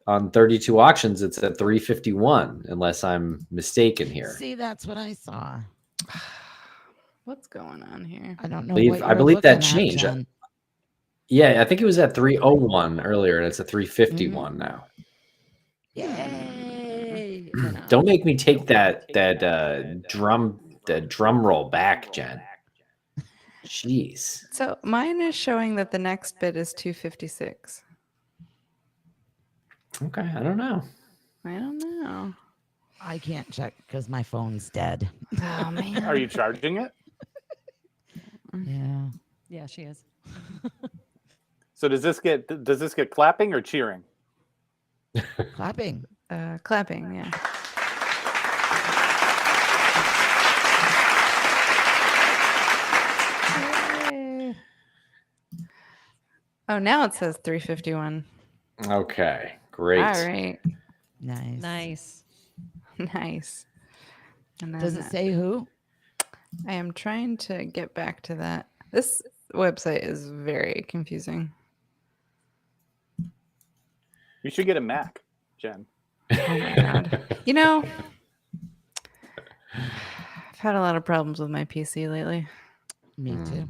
on 32 auctions, it's at 351, unless I'm mistaken here. See, that's what I saw. What's going on here? I don't know Believe- what I you're believe that looking at, changed. Jen. Yeah, I think it was at 301 earlier, and it's at 351 now. Yay! Don't make me take that drum roll back, Jen. Jeez. So mine is showing that the next bid is 256. Okay, I don't know. I don't know. I can't check because my phone's dead. Oh man. Are you charging it? Yeah. Yeah, she is. So does this get clapping or cheering? Clapping. Clapping, yeah. Yay. Oh, now it says 351. Okay, great. All right. Nice. Nice. Nice. And Does then it say who? I am trying to get back to that. This website is very confusing. You should get a Mac, Jen. Oh my God. You know, I've had a lot of problems with my PC lately. Me too.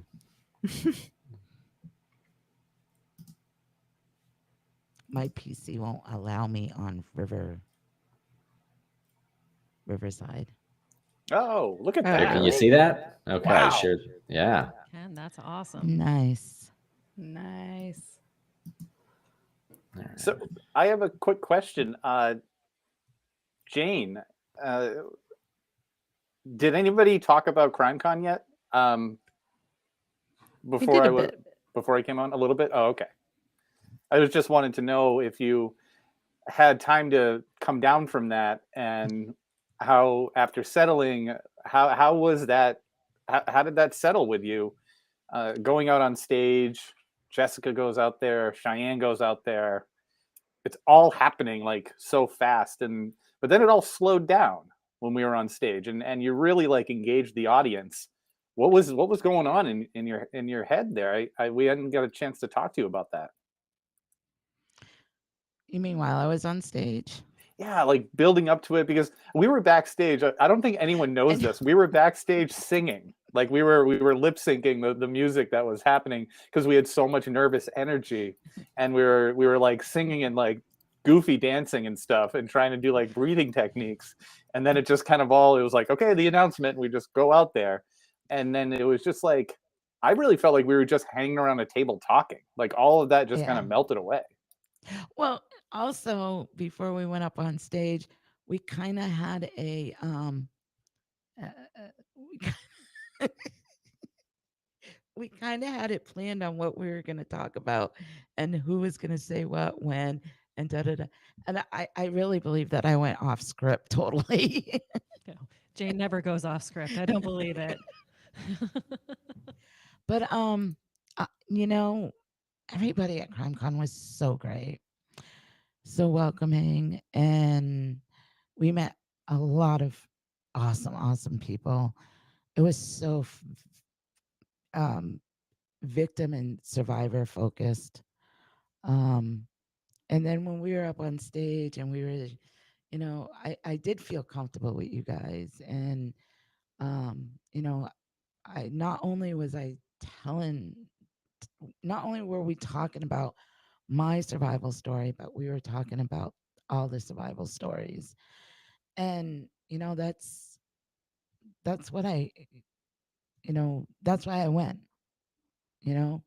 my PC won't allow me on Riverside. Oh, look at Oh, Here, that. can you really? see that? Okay, Wow. sure. Yeah. Ken, that's awesome. Nice. Nice. All right. So I have a quick question. Jane, uh, did anybody talk about CrimeCon yet? We Before did I a was bit. before I came on a little bit. Oh, okay. I was just wanting to know if you had time to come down from that and how after settling, how was that? How did that settle with you? Going out on stage, Jessica goes out there, Cheyenne goes out there. It's all happening like so fast, and but then it all slowed down when we were on stage, and you really like engaged the audience. What was going on in your head there? We hadn't got a chance to talk to you about that. You mean while I was on stage? Yeah, like building up to it because we were backstage. I don't think anyone knows And- this. We were backstage singing. Like we were lip syncing the music that was happening because we had so much nervous energy, and we were like singing and like goofy dancing and stuff and trying to do like breathing techniques. And then it just kind of all it was like, okay, the announcement, we just go out there. And then it was just like I really felt like we were just hanging around a table talking. Like all of that just kind Yeah. of melted away. Well, also before we went up on stage, we kind of had a uh, we we kind of had it planned on what we were going to talk about and who was going to say what when and da da da. And I really believe that I went off script totally. No, Jane never goes off script. I don't believe it. But you know, everybody at CrimeCon was so great, so welcoming, and we met a lot of awesome people. It was so victim and survivor focused. And then when we were up on stage and we were, you know, I did feel comfortable with you guys. And, you know, I not only was I telling, not only were we talking about my survival story, but we were talking about all the survival stories. And, you know, that's what that's why I went, you know,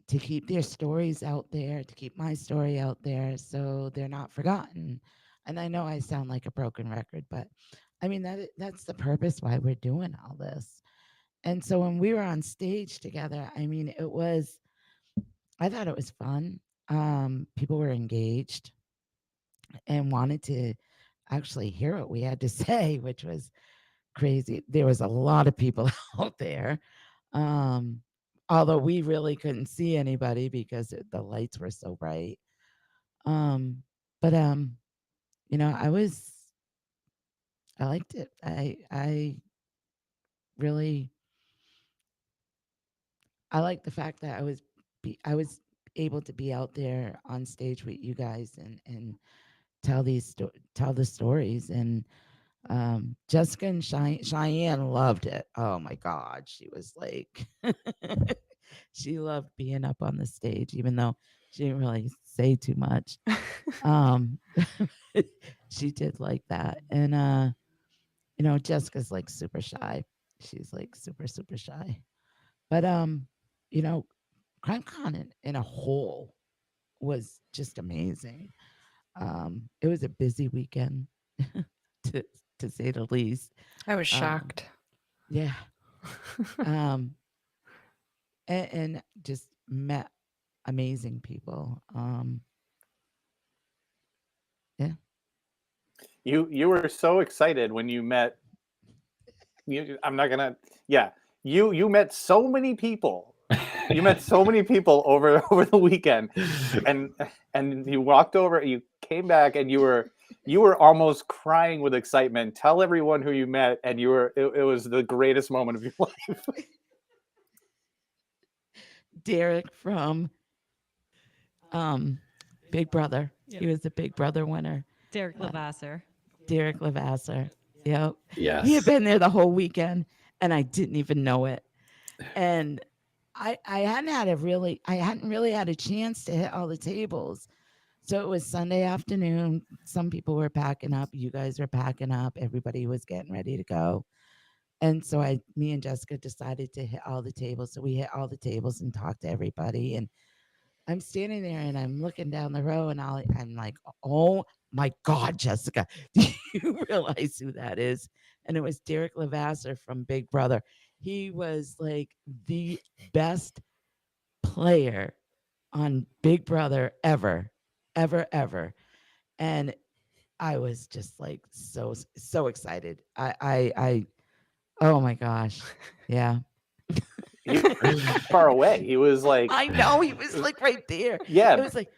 to keep their stories out there, to keep my story out there so they're not forgotten. And I know I sound like a broken record, but I mean that's the purpose why we're doing all this. And so when we were on stage together, I mean I thought it was fun. People were engaged and wanted to actually hear what we had to say, which was crazy. There was a lot of people out there. Um, Although we really couldn't see anybody because the lights were so bright. But you know, I liked it. I really I like the fact that I was able to be out there on stage with you guys and tell the stories. And Jessica and Cheyenne loved it. Oh my God, she was like, she loved being up on the stage, even though she didn't really say too much. Um, she did like that, and you know, Jessica's like super shy. She's like super shy, but you know, CrimeCon in a whole was just amazing. It was a busy weekend, to to say the least. I was shocked. Yeah. um and just met amazing people. Yeah. You were so excited when you met. I'm not gonna. Yeah, you met so many people. You met so many people over the weekend, and you walked over. You came back, and you were almost crying with excitement. Tell everyone who you met, and you were. It was the greatest moment of your life. Derek from Big Brother. Yep. He was the Big Brother winner. Derek Lavasser. Derek Lavasser. Yep. Yes. He had been there the whole weekend and I didn't even know it. And I hadn't really had a chance to hit all the tables. So it was Sunday afternoon. Some people were packing up. You guys were packing up. Everybody was getting ready to go. And so me and Jessica decided to hit all the tables. So we hit all the tables and talked to everybody. And I'm standing there and I'm looking down the row and I'm like, oh my God, Jessica, do you realize who that is? And it was Derek Levasseur from Big Brother. He was like the best player on Big Brother ever, ever, ever. And I was just like so excited. Oh my gosh. Yeah. He was far away. He was like, I know he was like right there. yeah, It was like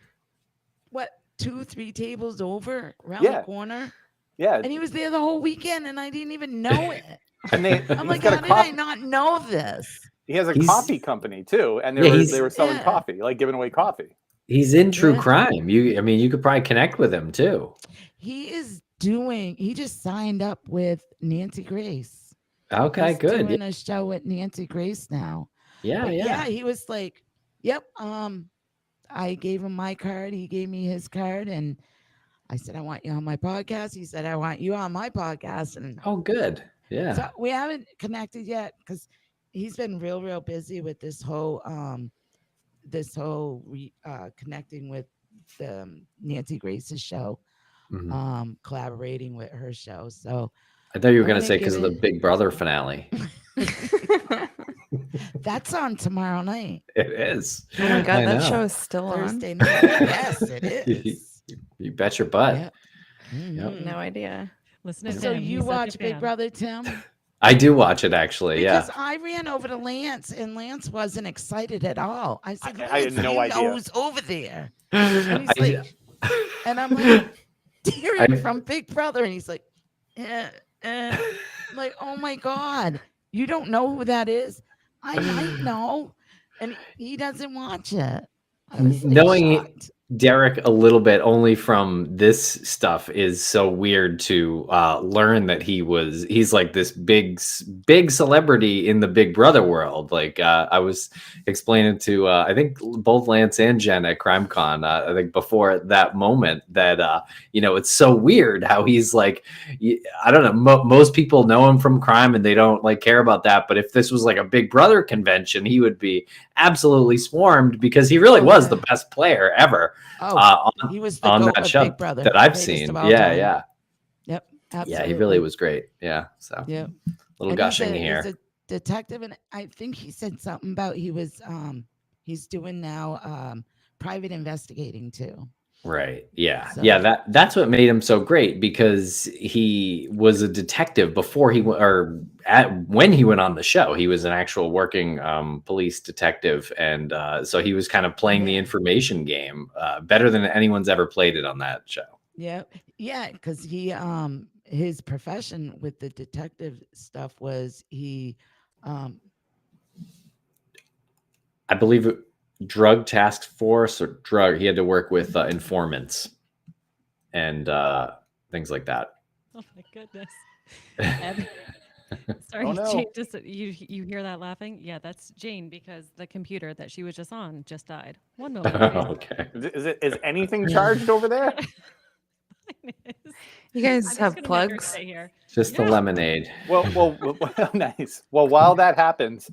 what, 2-3 tables over around Yeah. the corner. yeah. And he was there the whole weekend and I didn't even know it. And they, I'm he's like, got how a did I coffee. not know this? He has a He's- coffee company too, and Yeah, they were selling Yeah. coffee, like giving away coffee. He's in true Yeah. crime. You could probably connect with him too. He just signed up with Nancy Grace. Okay, He's good. doing a show with Nancy Grace now. Yeah, But yeah. he was like, yep. I gave him my card. He gave me his card. And I said, I want you on my podcast. He said, I want you on my podcast. And Oh, good. Yeah. so we haven't connected yet because he's been real busy with this whole connecting with Nancy Grace's show, Mhm. collaborating with her show. So I thought you were I'm going to gonna say give because of the it- Big Brother finale. that's on tomorrow night, It is. Oh my I God, that know. show is still on. Thursday night. Yes, it is. You bet your butt. Yep. Mhm. No idea. Listen to So him. you He's such a watch Big fan. Brother, Tim? I do watch it actually. Because Yeah. I ran over to Lance and Lance wasn't excited at all. I said, I had Lance, no you idea. know who's over there. And he's I- like, and I'm like, Derek I- from Big Brother. And he's like, I'm like, oh my God, you don't know who that is? I might know. And he doesn't watch it. I was like, Knowing shocked. Derek a little bit only from this stuff is so weird to learn that he's like this big celebrity in the Big Brother world. Like I was explaining to I think both Lance and Jen at CrimeCon, I think before that moment that it's so weird how he's like, I don't know, most people know him from crime and they don't like care about that, but if this was like a Big Brother convention, he would be absolutely swarmed because he really was the best player ever. He was the on GOAT that of show Big Brother, that I've greatest seen. of all Yeah, time. yeah. Yep. Absolutely. Yeah, he really was great. Yeah. So Yep. little And gushing he's here. a detective, and I think he said something about he's doing now private investigating too. Right. Yeah. So- Yeah. That's what made him so great because he was a detective before when he went on the show. He was an actual working police detective, and so he was kind of playing the Yeah. information game better than anyone's ever played it on that show. Yeah, because he his profession with the detective stuff was he I believe drug task force or drug. He had to work with informants and things like that. Oh my goodness. Ed- Sorry, Oh, no. Jane, just you hear that laughing? Yeah, that's Jane because the computer that she was just on just died. 1 moment. please. Okay. Is anything charged over there? Mine is. You I'm guys just have gonna make her plugs? stay here. Just the Yeah. lemonade. Well, nice. Well, while that happens,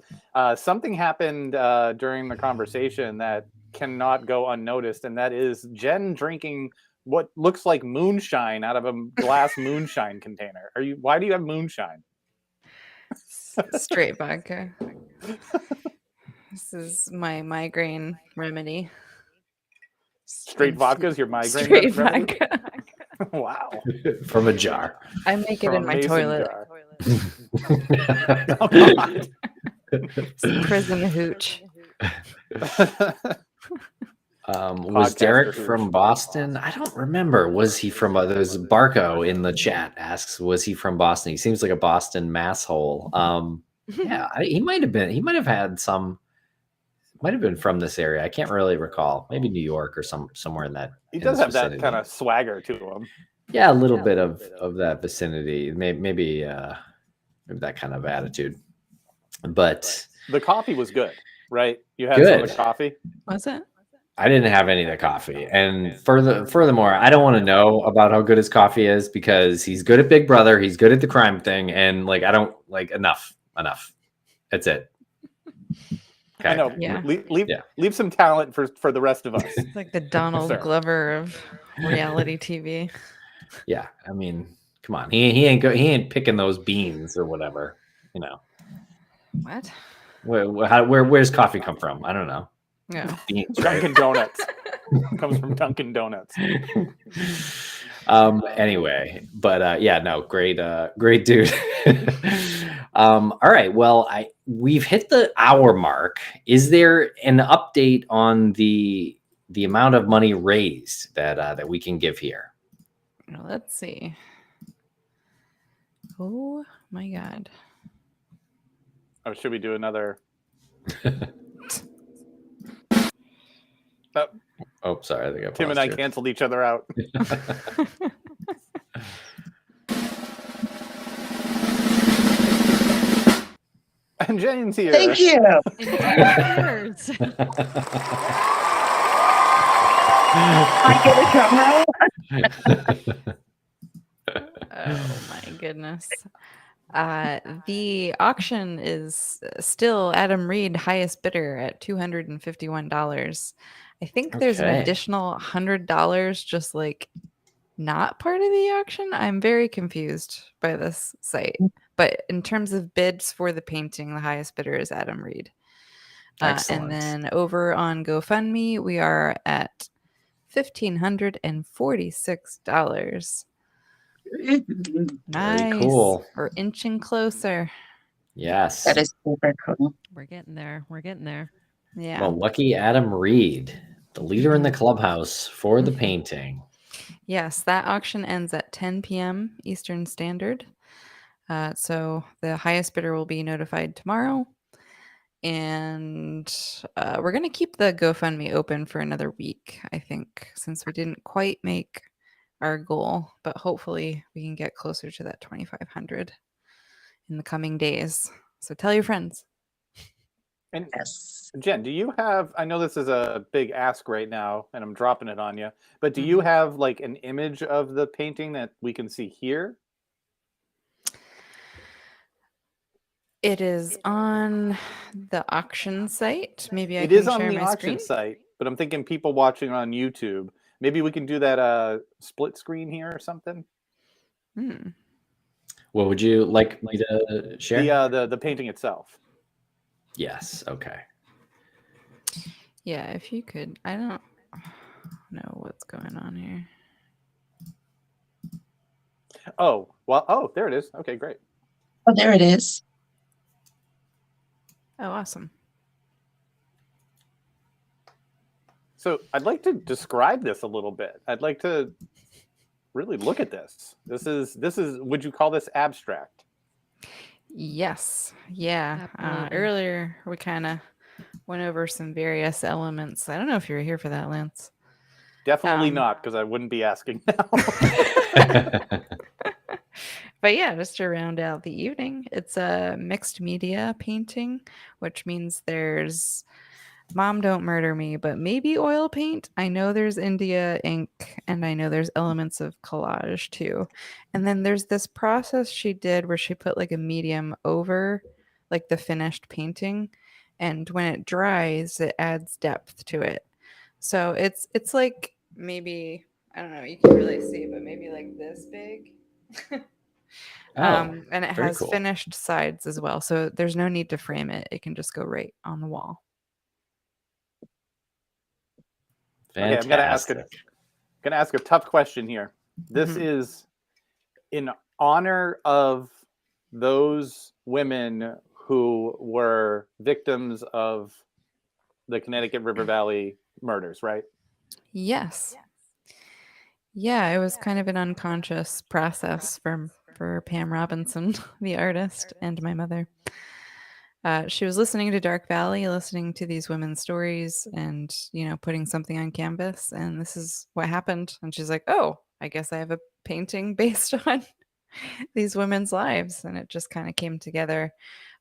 something happened during the conversation that cannot go unnoticed, and that is Jen drinking what looks like moonshine out of a glass moonshine container. Why do you have moonshine? Straight vodka. This is my migraine remedy. Straight vodka is your migraine Straight remedy? vodka. Wow. From a jar. I make it From in a my mason toilet. jar. Some prison hooch. Was Podcaster Derek who's- from Boston? I don't remember. Was he from? There's Barco in the chat asks, was he from Boston? He seems like a Boston masshole. Yeah, he might have been. He might have had some. Might have been from this area. I can't really recall. Maybe New York or somewhere in that. He in does this have that vicinity. kind of swagger to him. Yeah, a little bit of that vicinity. Maybe that kind of attitude. But The coffee was good. right? You had some of Good. the coffee. Was it? I didn't have any of the coffee. And furthermore, I don't want to know about how good his coffee is because he's good at Big Brother. He's good at the crime thing. And like, I don't like enough. That's it. Okay. I know. Yeah. Leave some talent for the rest of us. It's like the Donald Sir. Glover of reality TV. Yeah. I mean, come on. He ain't picking those beans or whatever, you know. What? Where's coffee come from? I don't know. No. Beans, right? Dunkin' Donuts. Comes from Dunkin' Donuts. Anyway, but yeah, no, great dude. All right, well, we've hit the hour mark. Is there an update on the amount of money raised that we can give here? Well, let's see. Oh my God. Oh, should we do another? Oh, sorry, I think I Tim and I paused canceled each other out. And Jane's here. Thank you. Cheers. I get a drum roll. Oh my goodness. The auction is still Adam Reed, highest bidder at $251. I think there's an Okay. additional $100 just like not part of the auction. I'm very confused by this site. But in terms of bids for the painting, the highest bidder is Adam Reed. Excellent. And then over on GoFundMe, we are at $1,546. Nice. cool. We're inching closer. Yes. That is super cool. We're getting there. We're getting there. Yeah. Well, lucky Adam Reed, the leader in the clubhouse for the painting. Yes, that auction ends at 10 p.m. Eastern Standard. So the highest bidder will be notified tomorrow. And we're going to keep the GoFundMe open for another week, I think, since we didn't quite make our goal. But hopefully we can get closer to that 2,500 in the coming days. So tell your friends. And Yes. Jen, do you have? I know this is a big ask right now, and I'm dropping it on you. But do you have like an image of the painting that we can see here? It is on the auction site. Maybe I It can is on share the my auction screen. site, but I'm thinking people watching on YouTube. Maybe we can do that split screen here or something. What would you like me to share? The painting itself. Yes. Okay. Yeah, if you could. I don't know what's going on here. Oh, well, oh, there it is. Okay, great. Oh, there it is. Oh, awesome. So I'd like to describe this a little bit. I'd like to really look at this. This is. Would you call this abstract? Yes. Yeah. Absolutely. Earlier, we kind of went over some various elements. I don't know if you were here for that, Lance. Definitely not, because I wouldn't be asking now. But yeah, just to round out the evening, it's a mixed media painting, which means there's Mom Don't Murder Me, but maybe oil paint. I know there's India ink, and I know there's elements of collage too. And then there's this process she did where she put like a medium over like the finished painting, and when it dries, it adds depth to it. So it's like maybe, I don't know, you can really see, but maybe like this big. And it very has cool. finished sides as well, so there's no need to frame it. It can just go right on the wall. Okay, I'm gonna ask a tough question here. This is in honor of those women who were victims of the Connecticut River Valley murders, right? Yes. Yeah, it was kind of an unconscious process for Pam Robinson, the artist, and my mother. She was listening to Dark Valley, listening to these women's stories, and putting something on canvas. And this is what happened. And she's like, "Oh, I guess I have a painting based on these women's lives." And it just kind of came together.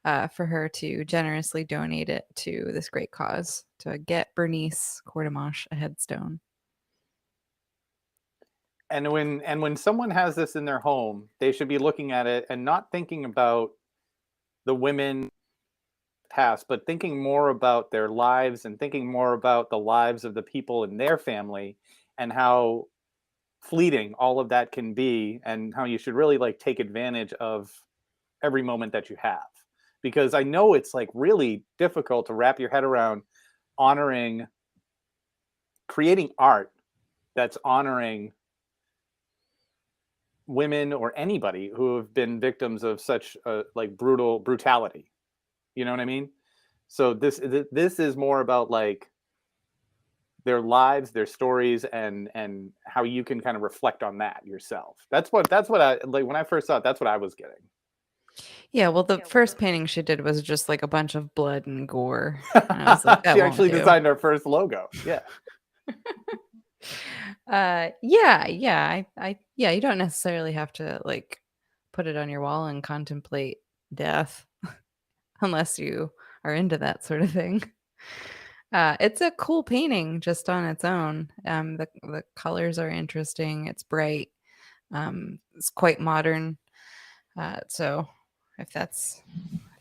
for her to generously donate it to this great cause to get Bernice Courtemanche a headstone. And when someone has this in their home, they should be looking at it and not thinking about the women past, but thinking more about their lives and thinking more about the lives of the people in their family and how fleeting all of that can be, and how you should really like take advantage of every moment that you have. Because I know it's like really difficult to wrap your head around honoring, creating art that's honoring women or anybody who have been victims of such like brutality. You know what I mean? So this is more about like their lives, their stories, and how you can kind of reflect on that yourself. That's what I like when I first saw it. That's what I was getting. Yeah, well, the first painting she did was just like a bunch of blood and gore. And I was like, that She won't actually do. designed our first logo. Yeah. Yeah, you don't necessarily have to like put it on your wall and contemplate death unless you are into that sort of thing. It's a cool painting just on its own. The colors are interesting. It's bright. It's quite modern. So if that's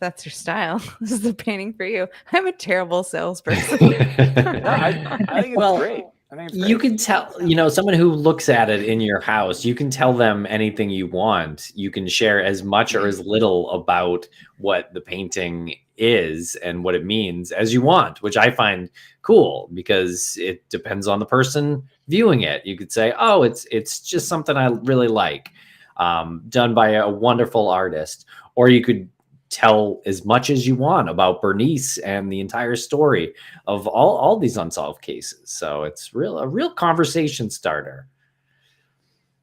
your style, this is the painting for you. I'm a terrible salesperson. I think it's great. I think it's great. You can tell, someone who looks at it in your house, you can tell them anything you want. You can share as much or as little about what the painting is and what it means as you want, which I find cool because it depends on the person viewing it. You could say, oh, it's just something I really like, done by a wonderful artist. Or you could tell as much as you want about Bernice and the entire story of all these unsolved cases. So it's a real conversation starter.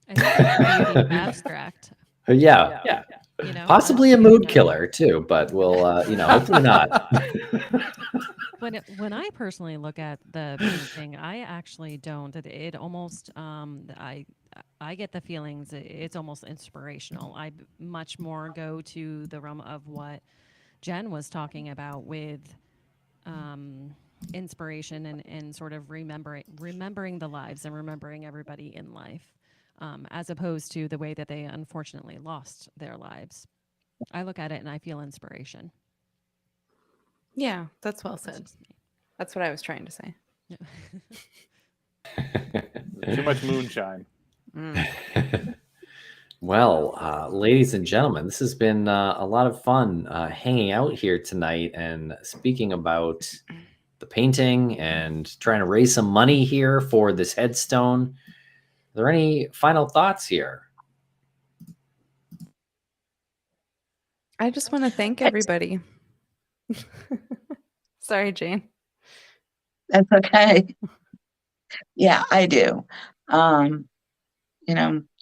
I think it's pretty abstract. Yeah. Possibly a mood killer too, but we'll hopefully not. When I personally look at the painting, I actually don't. It almost I get the feelings it's almost inspirational. I much more go to the realm of what Jen was talking about with inspiration and sort of remembering the lives and remembering everybody in life, as opposed to the way that they unfortunately lost their lives. I look at it and I feel inspiration. Yeah, that's well said. That's what I was trying to say. Too much moonshine. Well, ladies and gentlemen, this has been a lot of fun hanging out here tonight and speaking about the painting and trying to raise some money here for this headstone. Are there any final thoughts here? I just want to thank everybody. Sorry, Jane. That's okay. Yeah, I do.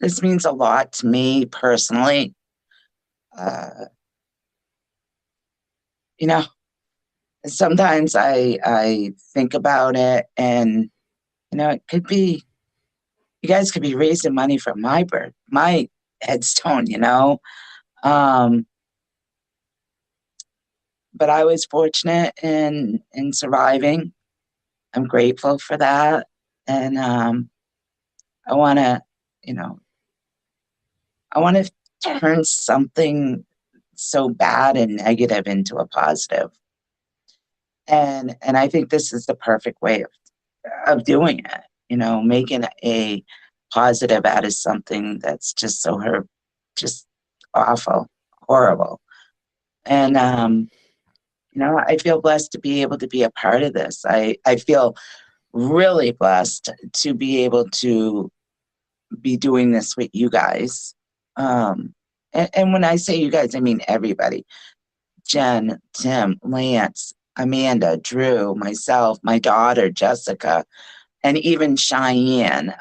This means a lot to me personally. Sometimes I think about it and, it could be, you guys could be raising money for my headstone, but I was fortunate in surviving. I'm grateful for that. And I want to, turn something so bad and negative into a positive. And I think this is the perfect way of doing it, making a positive out of something that's just just awful, horrible. And, I feel blessed to be able to be a part of this. I feel really blessed to be able to be doing this with you guys. And when I say you guys, I mean everybody. Jen, Tim, Lance, Amanda, Drew, myself, my daughter, Jessica, and even Cheyenne.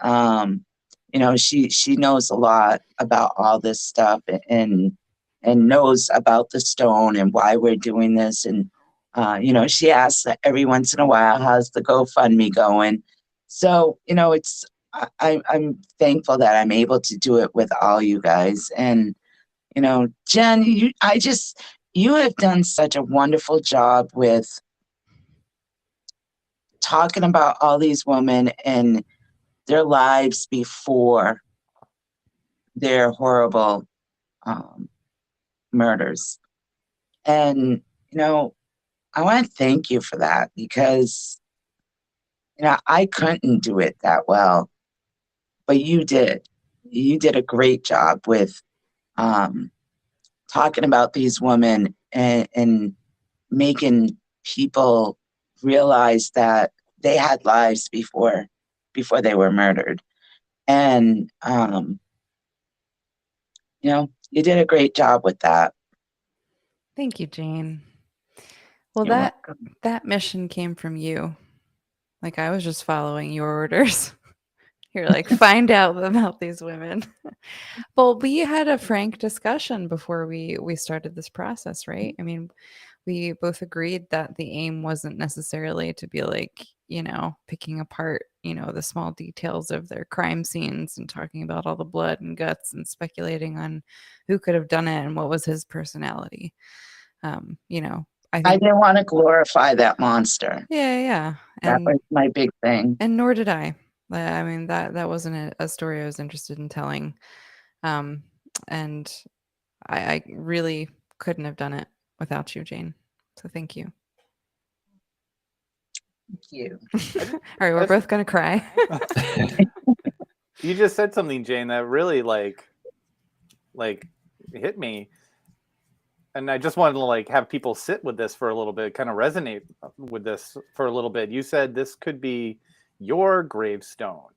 She knows a lot about all this stuff and knows about the stone and why we're doing this. And, she asks every once in a while, how's the GoFundMe going? So, I'm thankful that I'm able to do it with all you guys. And, Jen, you have done such a wonderful job with talking about all these women and their lives before their horrible murders. And, I want to thank you for that because, I couldn't do it that well, but you did. You did a great job with talking about these women and making people realize that they had lives before they were murdered. And, you did a great job with that. Thank you, Jane. Well, You're that welcome. that mission came from you. Like I was just following your orders. You're like, find out about these women. Well, we had a frank discussion before we started this process, right? I mean, we both agreed that the aim wasn't necessarily to be like, picking apart, the small details of their crime scenes and talking about all the blood and guts and speculating on who could have done it and what was his personality. I I think, didn't want to glorify that monster. yeah. That was my big thing. And nor did I. I mean, that wasn't a story I was interested in telling. And I really couldn't have done it without you, Jane. So thank you. Thank you. All right, we're both gonna cry. You just said something, Jane, that really like hit me. And I just wanted to like have people sit with this for a little bit, kind of resonate with this for a little bit. You said this could be your gravestone.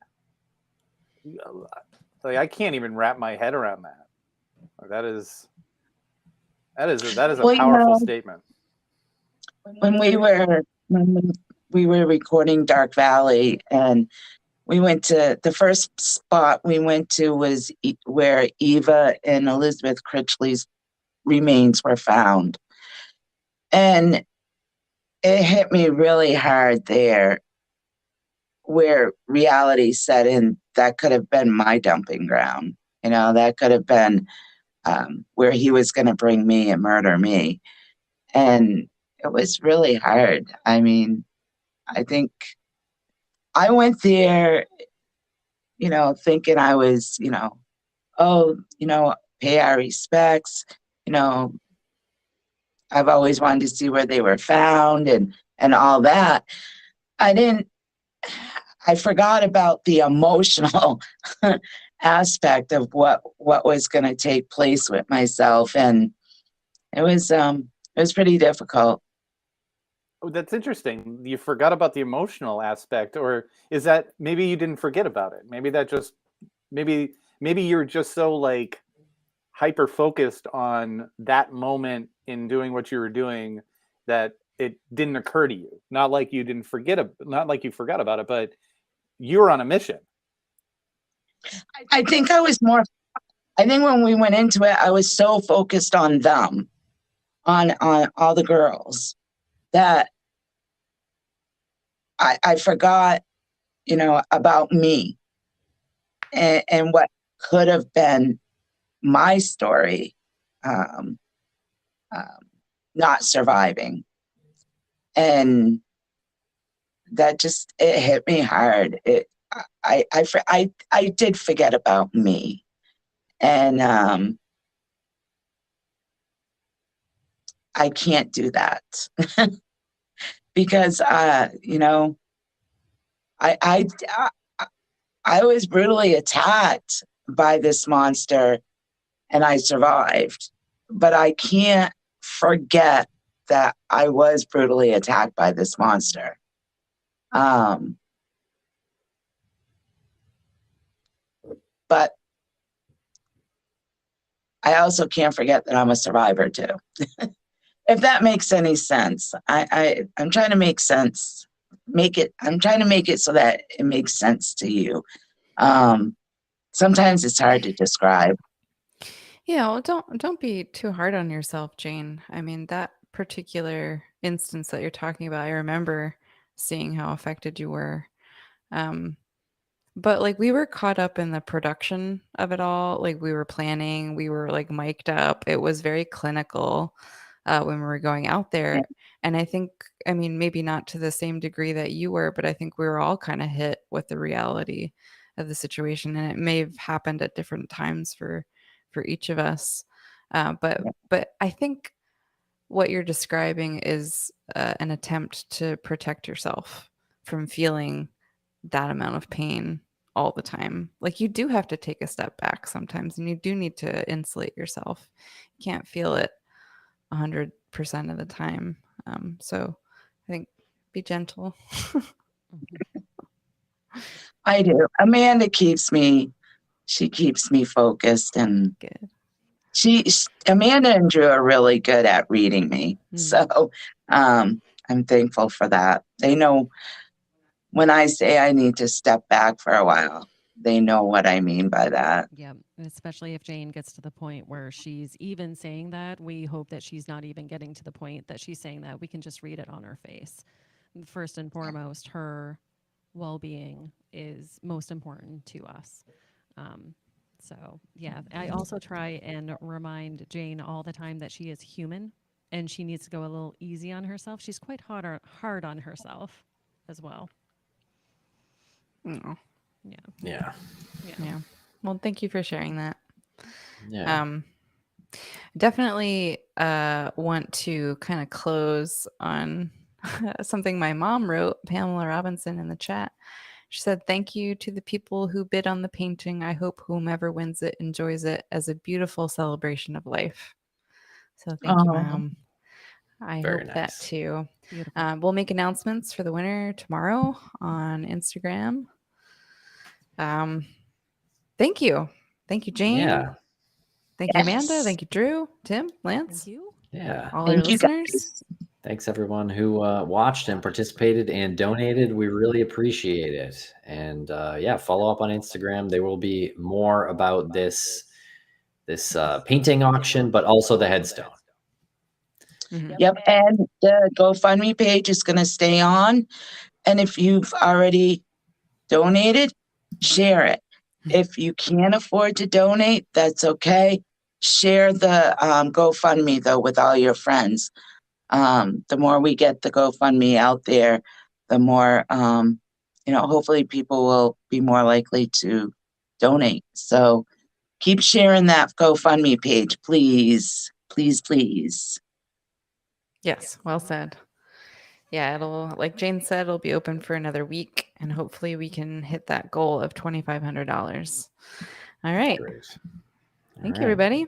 Like I can't even wrap my head around that. That is a Well, powerful statement. when we were recording Dark Valley, and we went to the first spot we went to was where Eva and Elizabeth Critchley's remains were found, and it hit me really hard there, where reality set in. That could have been my dumping ground. That could have been where he was going to bring me and murder me. And it was really hard. I mean, I think I went there, thinking I was, pay our respects. I've always wanted to see where they were found and all that. I forgot about the emotional aspect of what was going to take place with myself, and it was pretty difficult. Oh, that's interesting. You forgot about the emotional aspect, or is that maybe you didn't forget about it? Maybe that just maybe you're just so like hyper focused on that moment in doing what you were doing that it didn't occur to you. Not like you forgot about it, but you were on a mission. I think when we went into it, I was so focused on them, on all the girls, that I forgot, about me and what could have been my story, not surviving. And that it hit me hard. I did forget about me, and I can't do that because I was brutally attacked by this monster, and I survived. But I can't forget that I was brutally attacked by this monster. But I also can't forget that I'm a survivor too. If that makes any sense. I'm trying to make sense. I'm trying to make it so that it makes sense to you. Sometimes it's hard to describe. Yeah, well, don't be too hard on yourself, Jane. I mean, that particular instance that you're talking about, I remember seeing how affected you were. But like we were caught up in the production of it all. Like we were planning, we were like mic'd up. It was very clinical. when we were going out there. And I think, I mean, maybe not to the same degree that you were, but I think we were all kind of hit with the reality of the situation, and it may have happened at different times for each of us. But I think what you're describing is an attempt to protect yourself from feeling that amount of pain all the time. Like, you do have to take a step back sometimes, and you do need to insulate yourself. You can't feel it 100% of the time. So I think be gentle. I do. Amanda keeps me focused, and Good. Amanda and Drew are really good at reading me. So I'm thankful for that. They know when I say I need to step back for a while, they know what I mean by that. Yeah, and especially if Jane gets to the point where she's even saying that, we hope that she's not even getting to the point that she's saying that. We can just read it on her face. First and foremost, her well-being is most important to us. So yeah, I also try and remind Jane all the time that she is human and she needs to go a little easy on herself. She's quite hard on herself as well. Oh, Yeah. yeah. Well, thank you for sharing that. Yeah. Definitely want to kind of close on something my mom wrote, Pamela Robinson, in the chat. She said, "Thank you to the people who bid on the painting. I hope whomever wins it enjoys it as a beautiful celebration of life." So thank you, Mom. I Very hope that nice. too. Beautiful. We'll make announcements for the winner tomorrow on Instagram. Thank you. Thank you, Jane. Yeah. Thank you, Amanda. Yes. Thank you, Drew, Tim, Lance, Thank you. Yeah. all our Thank you, listeners. guys. Thanks everyone who watched and participated and donated. We really appreciate it. And yeah, follow up on Instagram. There will be more about this painting auction, but also the headstone. Mhm. Yep. And the GoFundMe page is going to stay on. And if you've already donated, share it. If you can't afford to donate, that's okay. Share the GoFundMe, though, with all your friends. The more we get the GoFundMe out there, the more, hopefully people will be more likely to donate. So keep sharing that GoFundMe page, please. Please, please. Yes, well said. Yeah, it'll, like Jane said, it'll be open for another week, and hopefully we can hit that goal of $2,500. All right. Great. Thank All you, right. everybody.